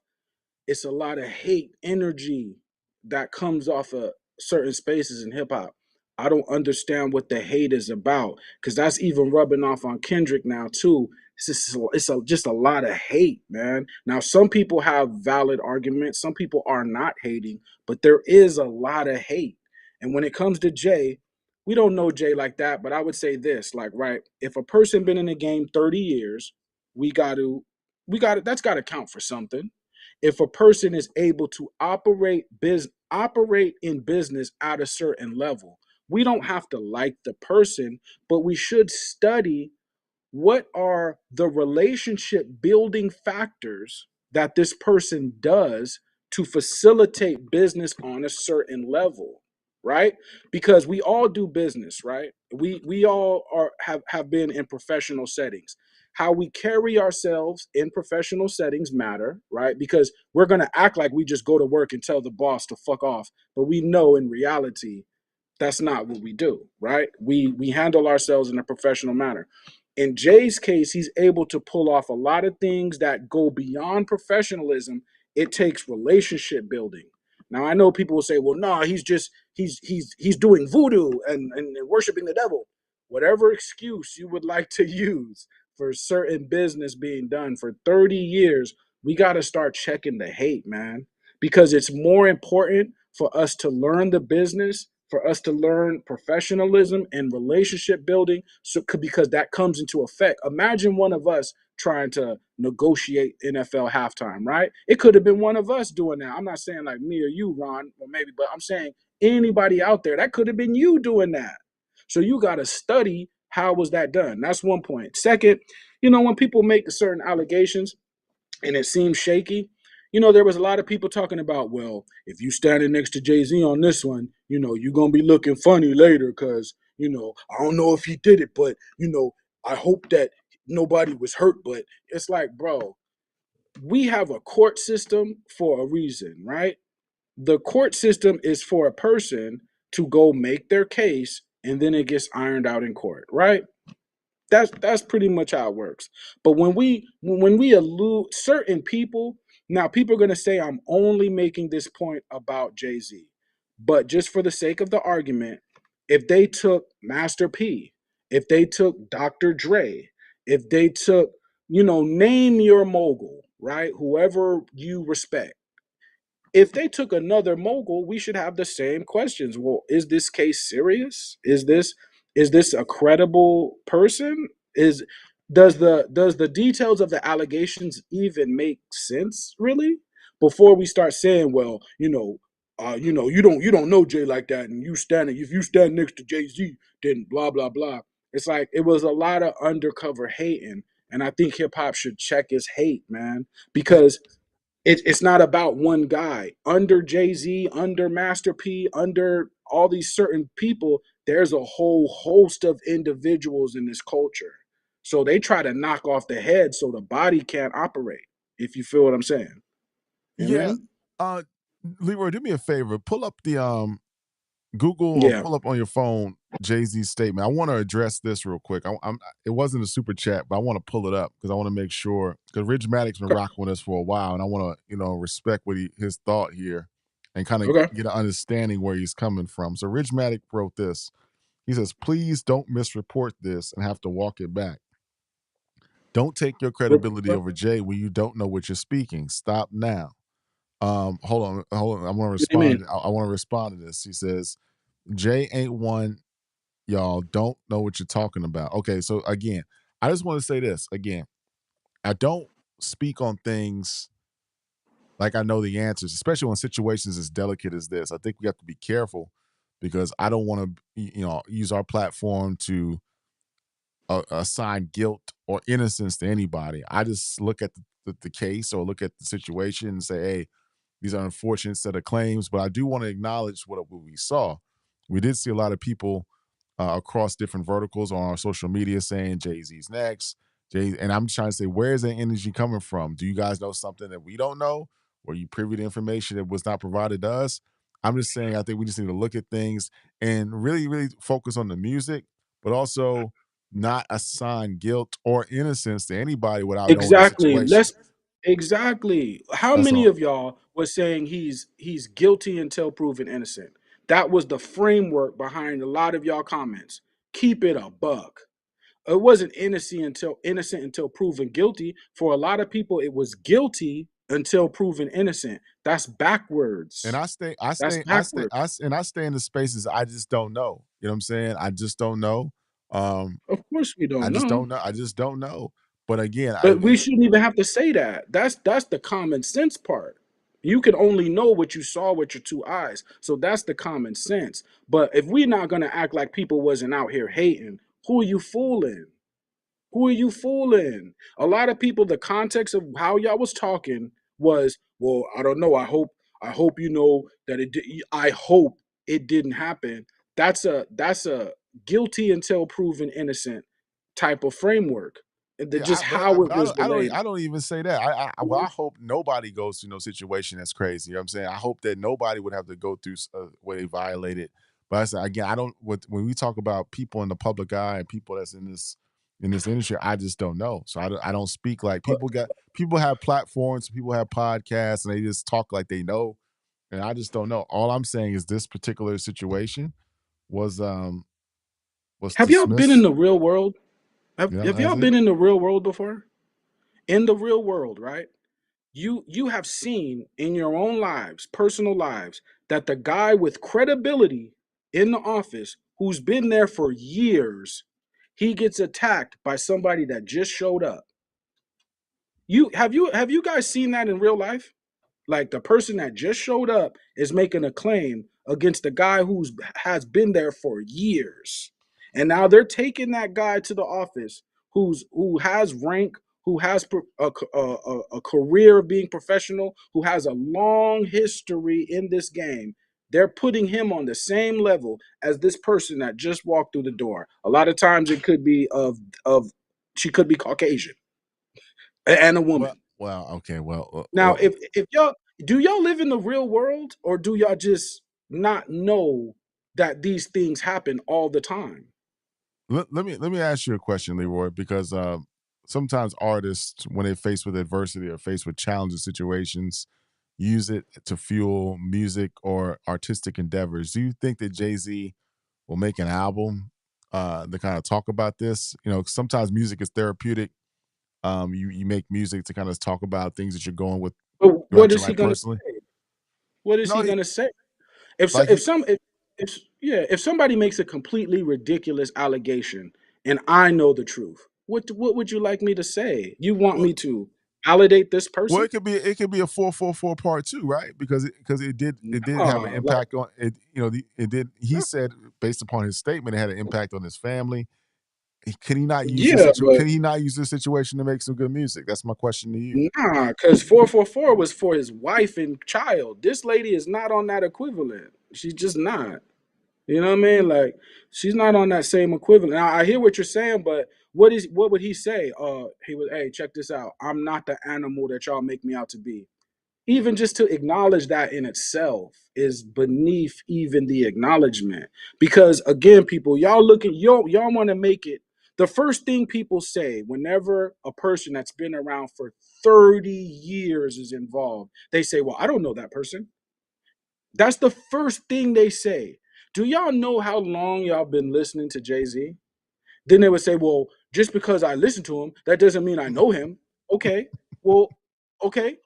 It's a lot of hate energy that comes off of certain spaces in hip hop. I don't understand what the hate is about because that's even rubbing off on Kendrick now too. Just a lot of hate, man. Now some people have valid arguments. Some people are not hating, but there is a lot of hate. And when it comes to Jay, we don't know Jay like that, but I would say this, like, right, if a person been in the game 30 years, we got to, that's got to count for something. If a person is able to operate in business at a certain level, we don't have to like the person, but we should study what are the relationship building factors that this person does to facilitate business on a certain level, right? Because we all do business, right? We all have been in professional settings. How we carry ourselves in professional settings matter, right? Because we're going to act like we just go to work and tell the boss to fuck off, but we know in reality that's not what we do, right? We handle ourselves in a professional manner. In Jay's case, he's able to pull off a lot of things that go beyond professionalism. It takes relationship building. Now I know people will say, "Well, no, he's doing voodoo and worshiping the devil." Whatever excuse you would like to use for certain business being done for 30 years, we got to start checking the hate, man, because it's more important for us to learn the business, for us to learn professionalism and relationship building, so because that comes into effect. Imagine one of us trying to negotiate NFL halftime, right? It could have been one of us doing that. I'm not saying like me or you, Ron, or maybe, but I'm saying anybody out there, that could have been you doing that. So you got to study how was that done. That's one point. Second, when people make certain allegations, and it seems shaky. There was a lot of people talking about, well, if you standing next to Jay-Z on this one, you're gonna be looking funny later because, I don't know if he did it, but I hope that nobody was hurt. But it's like, bro, we have a court system for a reason, right? The court system is for a person to go make their case and then it gets ironed out in court, right? That's pretty much how it works. But when we allude certain people, Now, people are going to say I'm only making this point about Jay Z, but just for the sake of the argument, if they took Master P, if they took Dr. Dre, if they took, name your mogul, right? Whoever you respect, if they took another mogul, we should have the same questions. Well, is this case serious? Is this a credible person? Is does the details of the allegations even make sense, really? Before we start saying, well, you don't know Jay like that, and if you stand next to Jay Z, then blah blah blah. It's like it was a lot of undercover hating, and I think hip hop should check his hate, man, And, because it's not about one guy. Under Jay Z, under Master P, under all these certain people, there's a whole host of individuals in this culture. So they try to knock off the head so the body can't operate. If you feel what I'm saying, you know what I yeah, mean? uh, Leroy, do me a favor. Pull up the Google or Yeah. pull up on your phone Jay-Z's statement. I want to address this real quick. It wasn't a super chat, but I want to pull it up because I want to make sure because Rich Maddox been Okay. rocking with us for a while, and I want to respect what his thought here and kind of Okay. get an understanding where he's coming from. So Rich Maddox wrote this. He says, "Please don't misreport this and have to walk it back. Don't take your credibility Okay. over Jay when you don't know what you're speaking. Stop now." Hold on. I want to What do you mean? respond. I want to respond to this. He says, "Jay ain't one. Y'all don't know what you're talking about." Okay, so again, I just want to say this again. I don't speak on things like I know the answers, especially when situations as delicate as this. I think we have to be careful because I don't want to, use our platform to assign guilt or innocence to anybody. I just look at the case or look at the situation and say, hey, these are unfortunate set of claims, but I do want to acknowledge what we saw. We did see a lot of people across different verticals on our social media saying Jay Z's next. And I'm trying to say, where is that energy coming from? Do you guys know something that we don't know? Were you privy to information that was not provided to us? I'm just saying, I think we just need to look at things and really, really focus on the music, but also not assign guilt or innocence to anybody without knowing the Exactly. situation. Exactly. How That's many all. of y'all was saying he's guilty until proven innocent? That was the framework behind a lot of y'all comments. Keep it a buck. It wasn't innocent until proven guilty. For a lot of people, it was guilty until proven innocent. That's And backwards. That's backwards. I stay in the spaces I just don't know. You know what I'm saying? I just don't know. Um, Of course we I don't just know. don't know. I just don't know. But again, But we shouldn't even have to say that. That's the common sense part. You can only know what you saw with your two eyes. So that's the common sense. But if we're not gonna act like people wasn't out here hating, who are you fooling? Who are you fooling? A lot of people, the context of how y'all was talking was, well, I don't know. I hope you know that I hope it didn't happen. That's a guilty until proven innocent type of framework. yeah, Just how it but was I relayed. don't even say that. Well, I hope nobody goes through no situation that's crazy. You know what I'm saying? I hope that nobody would have to go through where they violated. But I said again, I don't. When we talk about people in the public eye and people that's in this industry, I just don't know. So I don't speak like But people have platforms, people have podcasts, and they just talk like they know, and I just don't know. All I'm saying is this particular situation was have y'all been in dismissed. the real world? Have, Yeah, have that's y'all it. been in the real world before? In the real world, right? You have seen in your own lives, personal lives, that the guy with credibility in the office who's been there for years, he gets attacked by somebody that just showed up. You guys seen that in real life? Like the person that just showed up is making a claim against the guy who's has been there for years. And now they're taking that guy to the office who has rank, who has a career of being professional, who has a long history in this game. They're putting him on the same level as this person that just walked through the door. A lot of times it could be of she could be Caucasian and a woman. Okay, Now, if y'all do y'all live in the real world or do y'all just not know that these things happen all the time? let me ask you a question, Leroy, because sometimes artists, when they're faced with adversity or faced with challenging situations, use it to fuel music or artistic endeavors. Do you think that Jay-Z will make an album to kind of talk about this? You know, sometimes music is therapeutic. You make music to kind of talk about things that you're going with But what throughout your is he life gonna personally. say? What is No, he gonna say? If so, like he, if yeah, if somebody makes a completely ridiculous allegation and I know the truth, what would you like me to say? You want well, me to validate this well, person? it could be a 444 part two, right? Because it did have an No, like impact on it. You know, it did. He no. said based upon his statement, it had an impact on his family. Can he not use this Yeah, but Can he not use this situation to make some good music? That's my question to you. nah, because 444 was for his wife and child. This lady is not on that equivalent. She's just not. You know what I mean? Like she's not on that same equivalent. Now I hear what you're saying, but what would he say? He would, hey, check this out. I'm not the animal that y'all make me out to be. Even just to acknowledge that in itself is beneath even the acknowledgement. Because again, people, y'all want to make it the first thing people say whenever a person that's been around for 30 years is involved, they say, well, I don't know that person. That's the first thing they say. Do y'all know how long y'all been listening to Jay-Z? Then they would say, well, just because I listen to him, that doesn't mean I know him. Okay. Well, okay.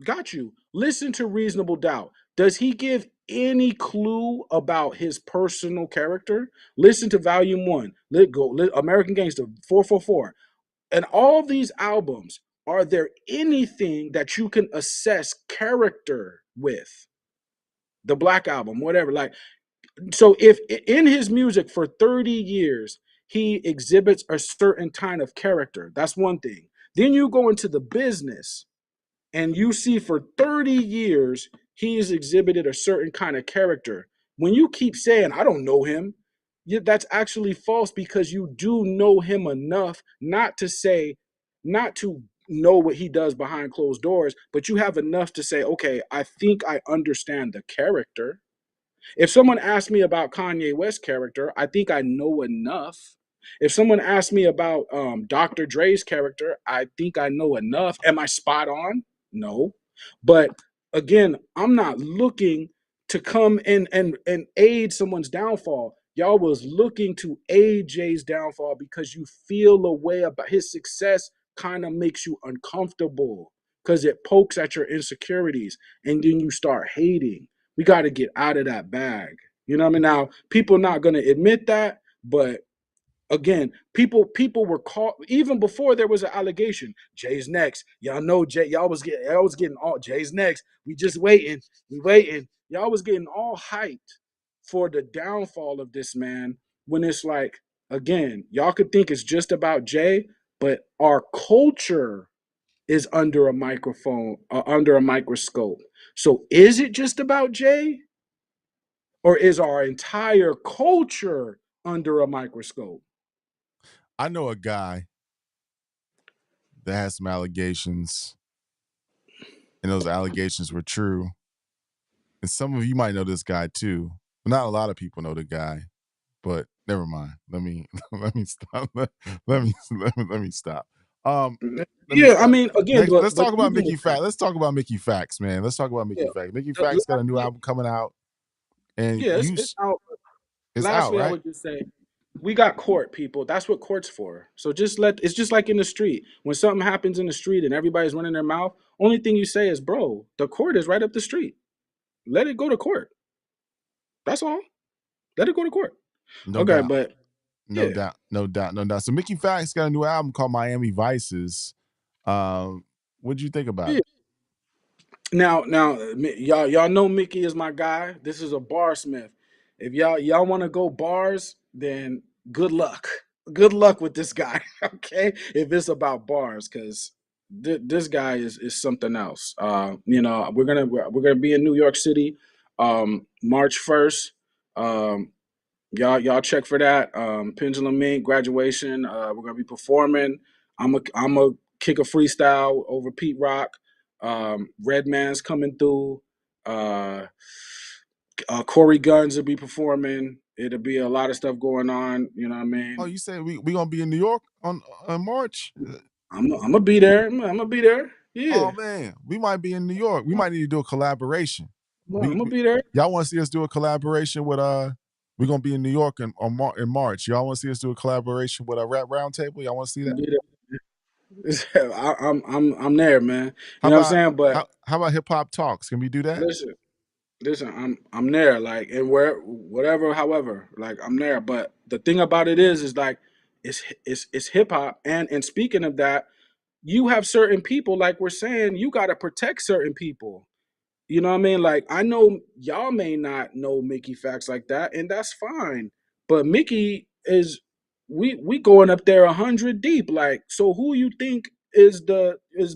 Got you. Listen to Reasonable Doubt. Does he give any clue about his personal character? Listen to Volume 1. Let go. American Gangster 444. And all these albums, are there anything that you can assess character with? The Black Album, whatever. Like, so if in his music for 30 years he exhibits a certain kind of character, that's one thing. Then you go into the business and you see for 30 years he has exhibited a certain kind of character. When you keep saying I don't know him, that's actually false, because you do know him enough not to say, not to know what he does behind closed doors, but you have enough to say, okay, I think I understand the character. If someone asked me about Kanye West's character, I think I know enough. If someone asked me about Dr. Dre's character, I think I know enough. Am I spot on? No. But again, I'm not looking to come and aid someone's downfall. Y'all was looking to aid Jay's downfall because you feel a way about his success kind of makes you uncomfortable because it pokes at your insecurities and then you start hating. We got to get out of that bag. You know what I mean? Now, people not going to admit that, but again, people were caught even before there was an allegation. Jay's next. Y'all know Jay. Y'all was getting all Jay's next. We just waiting. We waiting. Y'all was getting all hyped for the downfall of this man when it's like, again, y'all could think it's just about Jay, but our culture is under a microphone, under a microscope. So is it just about Jay, or is our entire culture under a microscope? I know a guy that has some allegations, and those allegations were true. And some of you might know this guy too. Not a lot of people know the guy, but never mind. Let me let me stop. Let me stop. Um, let me Yeah, I stop. mean, again, Next, let's but talk about even Mickey with that, Fax. Let's talk about Mickey Fax, man. Let's talk about yeah. Mickey Fax. Mickey The Fax got a new lastly, album coming out, and yeah, it's out. it's out, Lastly, I right? would just say we got court, people. That's what court's for. So just let it's just like in the street. When something happens in the street and everybody's running their mouth, only thing you say is, bro, the court is right up the street. Let it go to court. That's all. Let it go to court. No Okay, doubt, but no yeah. doubt, no doubt, no doubt. So Mickey Fax got a new album called Miami Vices. What'd you think about Yeah. it? Now, y'all know Mickey is my guy. This is a barsmith. If y'all want to go bars, then good luck. Good luck with this guy. Okay, if it's about bars, because this guy is something else. We're gonna be in New York City, March 1st. Um, y'all check for that. Pendulum Mink graduation. We're gonna be performing. I'm a kick a freestyle over Pete Rock. Redman's coming through. Uh, Corey Guns will be performing. It'll be a lot of stuff going on. You know what I Oh, mean? you said we gonna be in New York on March? I'm gonna be there. I'm gonna be there. Yeah, Oh man, we might be in New York. We might need to do a collaboration. I'm gonna be there. Y'all want to see us do a collaboration with We're gonna be in New York in March. Y'all want to see us do a collaboration with a rap roundtable? Y'all want to see that? Be there. I'm there, man. How You know what I'm about saying? But how about hip hop talks? Can we do that? listen, listen. I'm there. Like, and where, whatever, however, like I'm there. But the thing about it is like it's hip hop. And speaking of that, you have certain people, like we're saying, you got to protect certain people. You know what I mean? Like, I know y'all may not know Mickey facts like that, and that's fine. But Mickey is, we going up there 100 deep. Like, so who you think is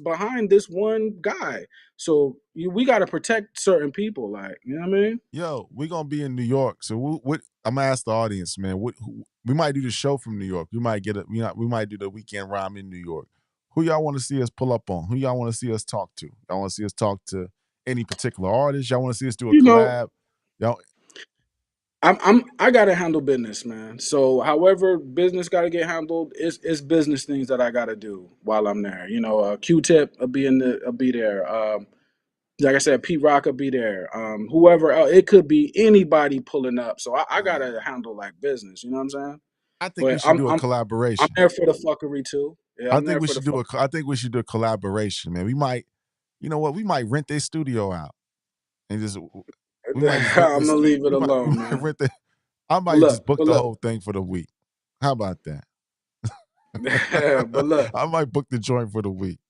behind this one guy? So we got to protect certain people. Like, you know what I mean? Yo, we're gonna be in New York. So what I'm gonna ask the audience, man. We might do the show from New York. We might we might do the weekend rhyme in New York. Who y'all want to see us pull up on? Who y'all want to see us talk to? Y'all want to see us talk to any particular artist? Y'all want to see us do a You know, collab? Y'all I gotta handle business, man. So however business gotta get handled, it's business things that I gotta do while I'm there. You know, Q-Tip will be there. Like I said, Pete Rock will be there. Whoever else, it could be anybody pulling up. So I gotta handle like business. You know what I'm saying? I think we But should do a I'm collaboration. there for the fuckery too. Yeah, I I'm think there we for the should fuck. I think we should do a collaboration, man. We might, you know what? We might rent their studio out and just we might just rent I'm this. gonna leave it We alone, might man. rent the. I But might look, just book but the look, whole thing for the week. How about that? but look. I might book the joint for the week.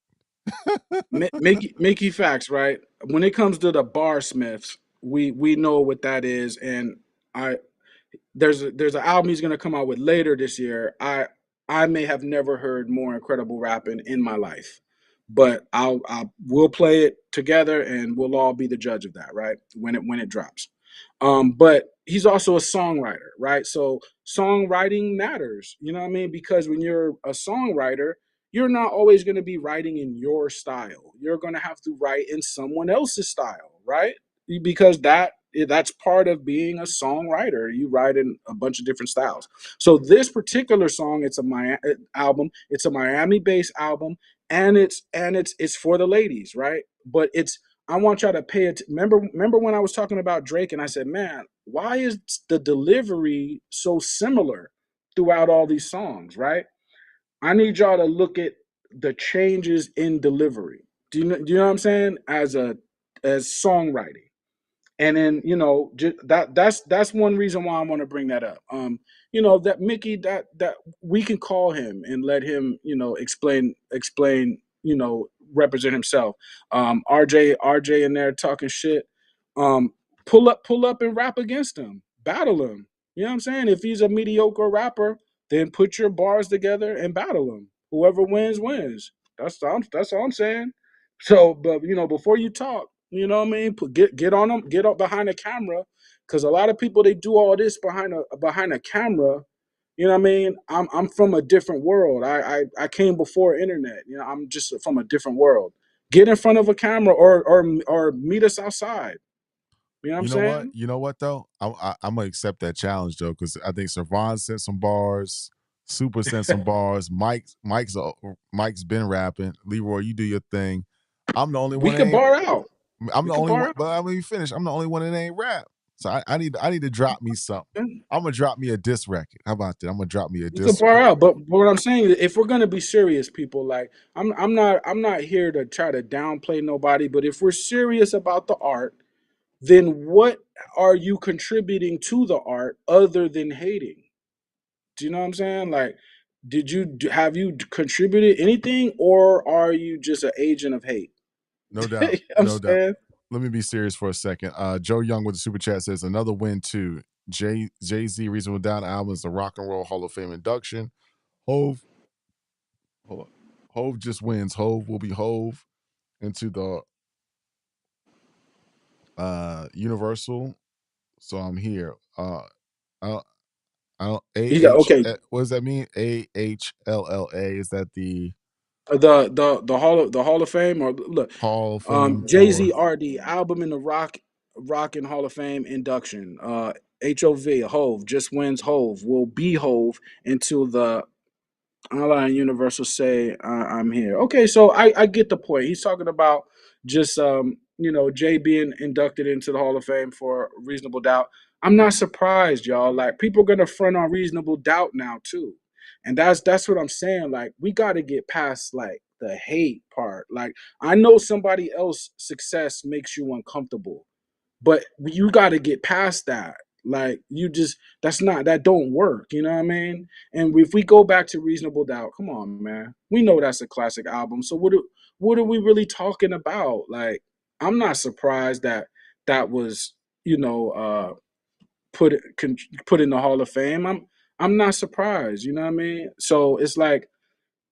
Mickey facts, right? When it comes to the bar smiths, we know what that is, and I there's an album he's gonna come out with later this year. I may have never heard more incredible rapping in my life, but we'll play it together and we'll all be the judge of that, right? When it drops. But he's also a songwriter, right? So songwriting matters, you know what I mean? Because when you're a songwriter, you're not always going to be writing in your style. You're going to have to write in someone else's style, right? Because that's part of being a songwriter. You write in a bunch of different styles. So this particular song, it's a Miami album. It's a Miami-based album, and it's for the ladies, right? But it's I want y'all to pay it. Remember when I was talking about Drake and I said, man, why is the delivery so similar throughout all these songs, right? I need y'all to look at the changes in delivery. Do you know what I'm saying? As songwriting. And then that's one reason why I want to bring that up. That Mickey, that we can call him and let him explain, represent himself. RJ in there talking shit. Um, pull up and rap against him, battle him. You know what I'm saying? If he's a mediocre rapper, then put your bars together and battle him. Whoever wins wins. That's all I'm saying. So, but before you talk, you know what I mean? Get on them, get up behind the camera, because a lot of people they do all this behind a camera. You know what I mean? I'm from a different world. I came before internet. I'm just from a different world. Get in front of a camera or meet us outside. You know what I'm You know what? saying? You know what though? I'm gonna accept that challenge though, because I think Servan sent some bars, Super sent some bars. Mike's been rapping. Leroy, you do your thing. I'm the only We one that could ain't. bar out. I'm We the could only one, bar but I'm gonna be finished. I'm the only one that ain't rap. So I need to drop me something. out. I'm gonna drop me a diss record. How about that? I'm gonna drop me a You could diss bar record. out, but what I'm saying is, if we're gonna be serious, people, like I'm not here to try to downplay nobody, but if we're serious about the art, then what are you contributing to the art other than hating? Do you know what I'm saying? Like, have you contributed anything, or are you just an agent of hate? No You know doubt, what I'm no doubt. saying? Let me be serious for a second. Joe Young with the super chat says another win too. Jay Z Reasonable Doubt album is the Rock and Roll Hall of Fame induction. Hove, hold on. Hove just wins. Hove will be Hove into the Universal. So I'm here. I, You got okay. what does that mean? AHLLA. Is that the The Hall of Fame, or look, Hall of Fame Jay Z for RD album in the Rock and Hall of Fame induction. HOV, Hove, just wins Hove, will be Hove until the online universe will say I'm here. Okay, so I get the point. He's talking about just Jay being inducted into the Hall of Fame for reasonable doubt. I'm not surprised, y'all. Like people are gonna front on reasonable doubt now too. And that's what I'm saying. Like we gotta get past like the hate part. Like I know somebody else's success makes you uncomfortable, but you got to get past that. Like you just that don't work. You know what I mean? And if we go back to Reasonable Doubt, come on, man. We know that's a classic album. So what are we really talking about? Like I'm not surprised that that was put put in the Hall of Fame. I'm not surprised. You know what I mean? So it's like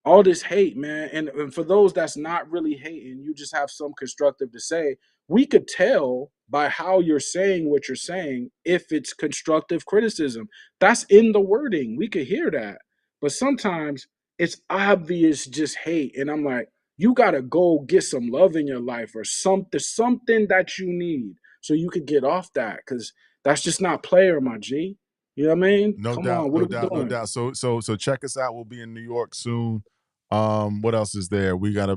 all this hate, man. And for those that's not really hating, you just have some constructive to say. We could tell by how you're saying what you're saying if it's constructive criticism. That's in the wording. We could hear that. But sometimes it's obvious just hate. And I'm like, you gotta go get some love in your life or something that you need so you could get off that. Cause that's just not player, my G. You know what I mean? No Come doubt, on, what no are we doubt, no doing? doubt. So check us out. We'll be in New York soon. What else is there? We did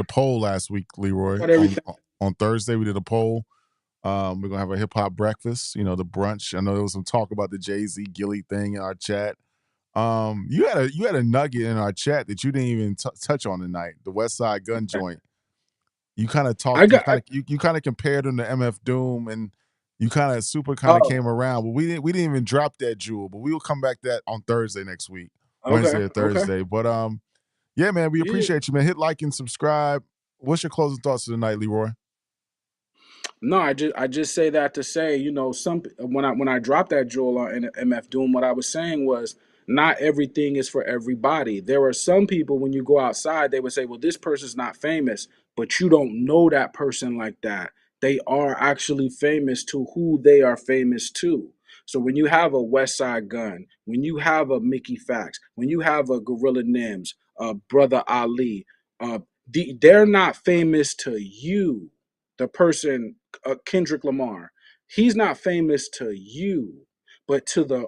a poll last week, Leroy. Got everything. On Thursday we did a poll. We're gonna have a hip hop breakfast, the brunch. I know there was some talk about the Jay-Z Gilly thing in our chat. You had a nugget in our chat that you didn't even touch on tonight. The Westside Gun joint. You kind of I talked. You got I, kind of you kind of compared him to MF Doom, and you kind of oh, came around. But we didn't even drop that jewel. But we will come back to that on Thursday next week, okay, Wednesday or okay. Thursday. But yeah, man, we Yeah. appreciate you, man. Hit like and subscribe. What's your closing thoughts of the night, Leroy? No, I just say that to say, some when I dropped that jewel on MF Doom, what I was saying was not everything is for everybody. There are some people when you go outside, they would say, well, this person's not famous, but you don't know that person like that. They are actually famous to who they are famous to. So when you have a Westside Gun, when you have a Mickey Fax, when you have a Gorilla Nims, Brother Ali, they're not famous to you, the person Kendrick Lamar. He's not famous to you, but to the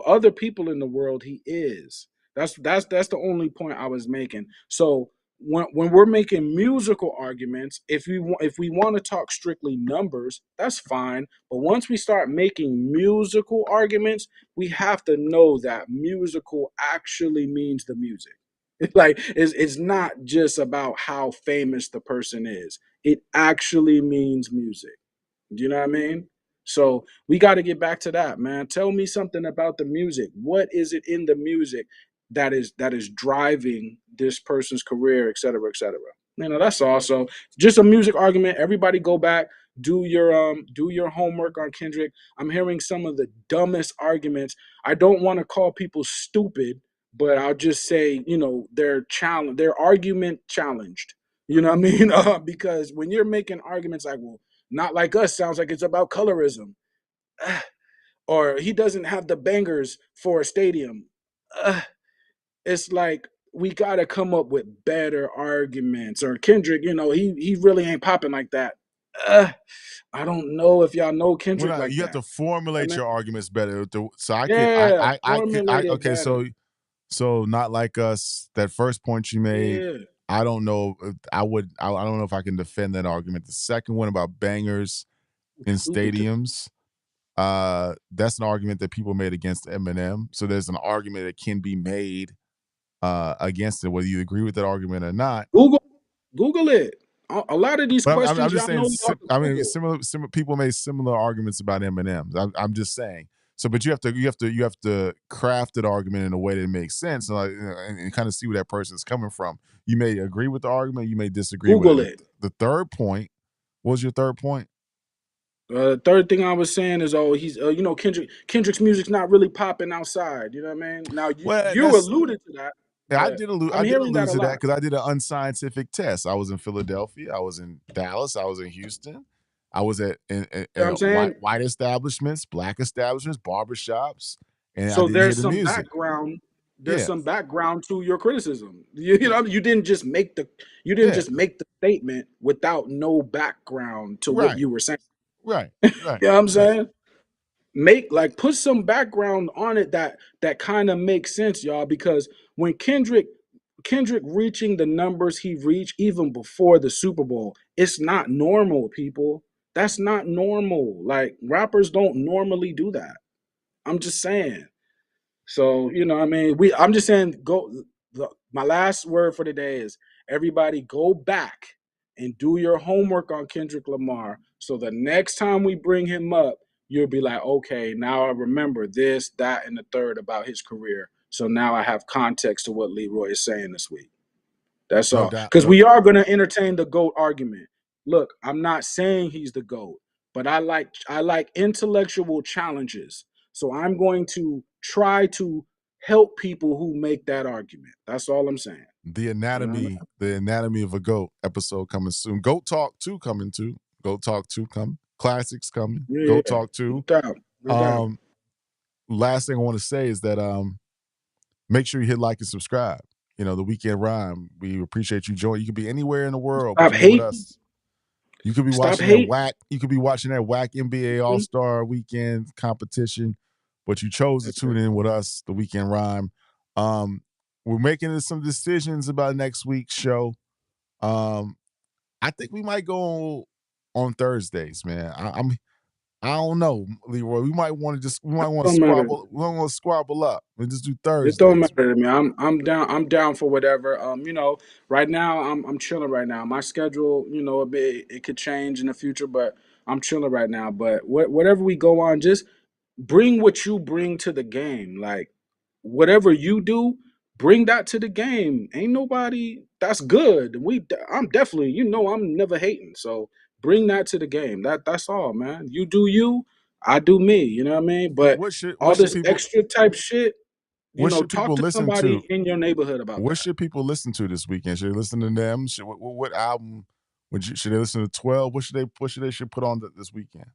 other people in the world, he is. That's the only point I was making. So when we're making musical arguments, if we want to talk strictly numbers, that's fine. But once we start making musical arguments, we have to know that musical actually means the music. Like it's not just about how famous the person is. It actually means music. Do you know what I mean? So we got to get back to that, man. Tell me something about the music. What is it in the music that is driving this person's career, et cetera, et cetera? That's all. So just a music argument. Everybody go back, do your homework on Kendrick. I'm hearing some of the dumbest arguments. I don't want to call people stupid, but I'll just say, their argument challenged. You know what I mean? Because when you're making arguments like, well, not like us sounds like it's about colorism. Or he doesn't have the bangers for a stadium. It's like we got to come up with better arguments. Or Kendrick, he really ain't popping like that. Uh, I don't know if y'all know Well, Kendrick no, like you have that. to I formulate mean, your arguments better. So I could, yeah, formulate it okay. better. So not like us. That first point you made, Yeah, I don't know. I don't know if I can defend that argument. The second one about bangers in stupid to me. stadiums, that's an argument that people made against Eminem. So there's an argument that can be made against it, whether you agree with that argument or not. Google, Google it. A lot of these But I'm questions, just y'all saying. know y'all can I mean, Google. similar people made similar arguments about Eminem. I'm just saying. So, but you have to craft that argument in a way that makes sense, and, and kind of see where that person's coming from. You may agree with the argument, you may disagree with it. Google it. The third point. What was your third point? Third thing I was saying is, oh, he's, Kendrick's music's not really popping outside. You know what I mean? Now Well, you alluded to that, yeah, but I'm I did hearing that allude a to that lot. because I did an unscientific test. I was in Philadelphia, I was in Dallas, I was in Houston, I was You know what at I'm saying? white establishments, black establishments, barbershops, and I So didn't hear the music. there's Yeah, some background to your criticism. You know, you didn't yeah, just make the statement without no background to what right. you were saying. Right. Right. You know what I'm Right. saying? Make like put some background on it that kind of makes sense, y'all. Because when Kendrick reaching the numbers he reached even before the Super Bowl, it's not normal, people. That's not normal. Like rappers don't normally do that. I'm just saying. So, you know, I mean, I'm just saying, my last word for today is everybody go back and do your homework on Kendrick Lamar. So the next time we bring him up, you'll be like, okay, now I remember this, that, and the third about his career. So now I have context to what Leroy is saying this week. That's No all. doubt. Because No. we are going to entertain the GOAT argument. Look, I'm not saying he's the GOAT, but I like intellectual challenges. So I'm going to try to help people who make that argument. That's all I'm saying. The You know what I mean? anatomy of a goat episode coming soon. Goat Talk 2 coming too. Goat Talk 2 coming. Classics coming. Yeah, Goat yeah. Talk 2. No doubt. No doubt. Um, last thing I want to say is that make sure you hit like and subscribe. You know, the weekend rhyme. We appreciate you joining. You could be anywhere in the world, but Stop you're here with hating. us. You could be Stop watching that hating. whack. You could be watching that whack NBA All Star Weekend competition, but you chose to tune in with us, the Weekend Rhyme. Um, we're making some decisions about next week's show. I think we might go on Thursdays, man. I don't know, Leroy. We might want to Don't matter. squabble. We don't want to squabble up. We just do It don't Thursdays, man. matter to me. I'm down. I'm down for whatever. Right now I'm chilling right now. My schedule, it could change in the future, but I'm chilling right now. But whatever we go on, just bring what you bring to the game. Like whatever you do, bring that to the game. Ain't nobody that's good. I'm definitely, I'm never hating. So bring that to the game. That's all, man. You do you, I do me. You know what I mean? But What all should this people extra type shit, what should talk people to listen somebody to? in your neighborhood about What that. should people listen to this weekend? Should they listen to them? What album should they listen to 12? What should they put on this weekend?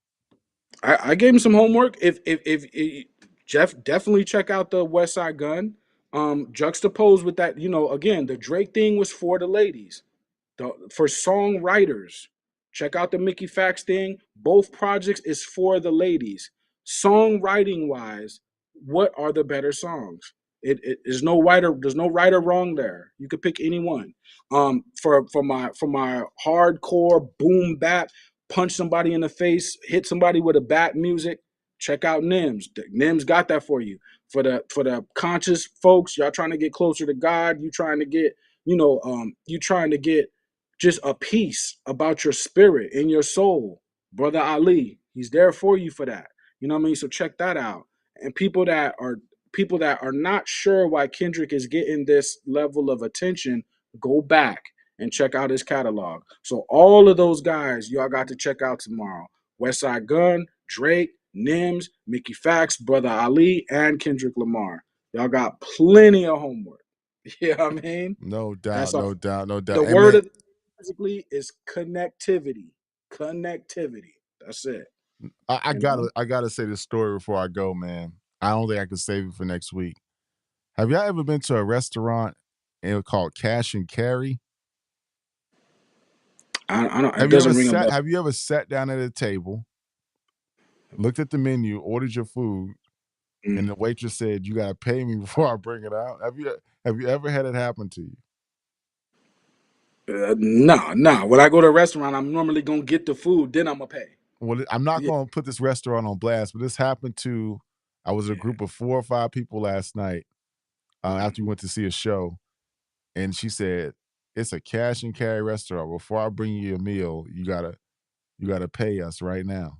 I gave him some homework. If Jeff, definitely check out the Westside Gunn. Juxtaposed with that, again, the Drake thing was for the ladies. For songwriters, check out the Mickey Fax thing. Both projects is for the ladies. Songwriting wise, what are the better songs? There's no right or wrong there. You could pick any one. For my hardcore boom bap, punch somebody in the face, hit somebody with a bat music. Check out Nims. Nims got that for you. For the conscious folks, y'all trying to get closer to God. You trying to get just a peace about your spirit and your soul. Brother Ali, he's there for you for that. You know what I mean? So check that out. And people that are not sure why Kendrick is getting this level of attention, go back and check out his catalog. So all of those guys y'all got to check out tomorrow. Westside Gunn, Drake, Nims, Mickey Fax, Brother Ali, and Kendrick Lamar. Y'all got plenty of homework. You know what I mean? No doubt, That's all. no doubt, no doubt. The And word man, of basically is connectivity. Connectivity. That's it. You know. I gotta say this story before I go, man. I don't think I can save it for next week. Have y'all ever been to a restaurant and it was called Cash and Carry? I don't. It doesn't ring a bell. Have you ever sat down at a table, looked at the menu, ordered your food, Mm. and the waitress said, "You gotta pay me before I bring it out"? Have you ever had it happen to you? No, no. When I go to a restaurant, I'm normally gonna get the food, then I'm gonna pay. Well, I'm not Yeah, going to put this restaurant on blast, but this happened to. I was a yeah. group of 4 or 5 people last night after we went to see a show, and she said, "It's a cash and carry restaurant. Before I bring you a meal, you gotta pay us right now."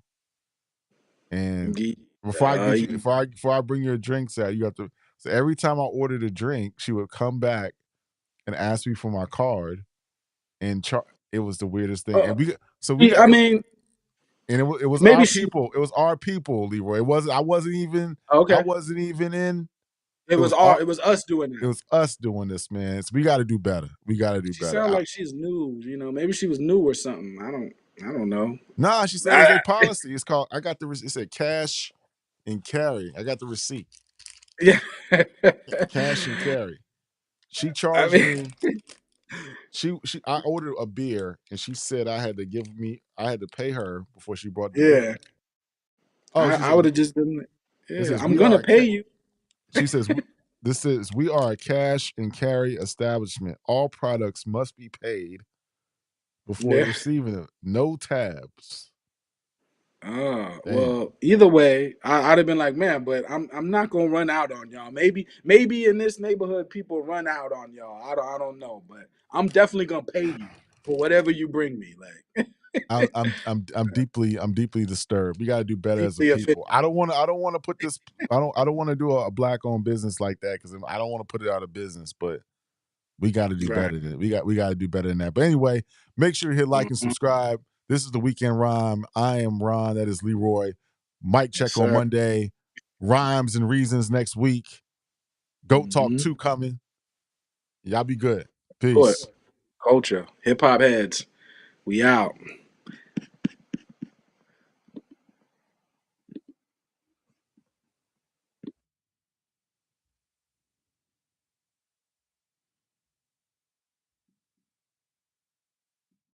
And Yeah. before I bring your drinks out, you have to. So every time I ordered a drink, she would come back and ask me for my card, and it was the weirdest thing. And we got I mean, and it was maybe our she. people. It was our people, Leroy. It wasn't. I Okay. wasn't even in. It It was was all. our. It was us doing It that. was us doing this, man. So we got to do better. We got to do She better. sounded like she's new. Maybe she was new or something. I don't know. Nah, she said it was I, their policy. It's called. I got the. It said cash and carry. I got the receipt. yeah. Cash and carry. She I charged mean, me. I ordered a beer and she said I had to pay her before she brought the beer. Yeah, Oh, she I said would have just been. it Yeah, says I'm we gonna are a pay you. she says this is we are a cash and carry establishment. All products must be paid before Yeah. receiving them. No tabs. Oh, Damn. well, either way, I'd have been like, man, but I'm not gonna run out on y'all. Maybe in this neighborhood people run out on y'all. I don't know, but I'm definitely gonna pay you for whatever you bring me. Like I'm deeply disturbed. We got to do better as a deeply offended. people. I don't want to put this. I don't want to do a black owned business like that because I don't want to put it out of business. But we got to do Right. better than we got to do better than that. But anyway, make sure you hit like and Mhm. subscribe. This is the Weekend Rhyme. I am Ron. That is Leroy. Mic Yes, check on sir. Monday. Rhymes and reasons next week. Goat Talk Hmm. 2 coming. Y'all be good. Good. Peace. Culture, hip hop heads. We out.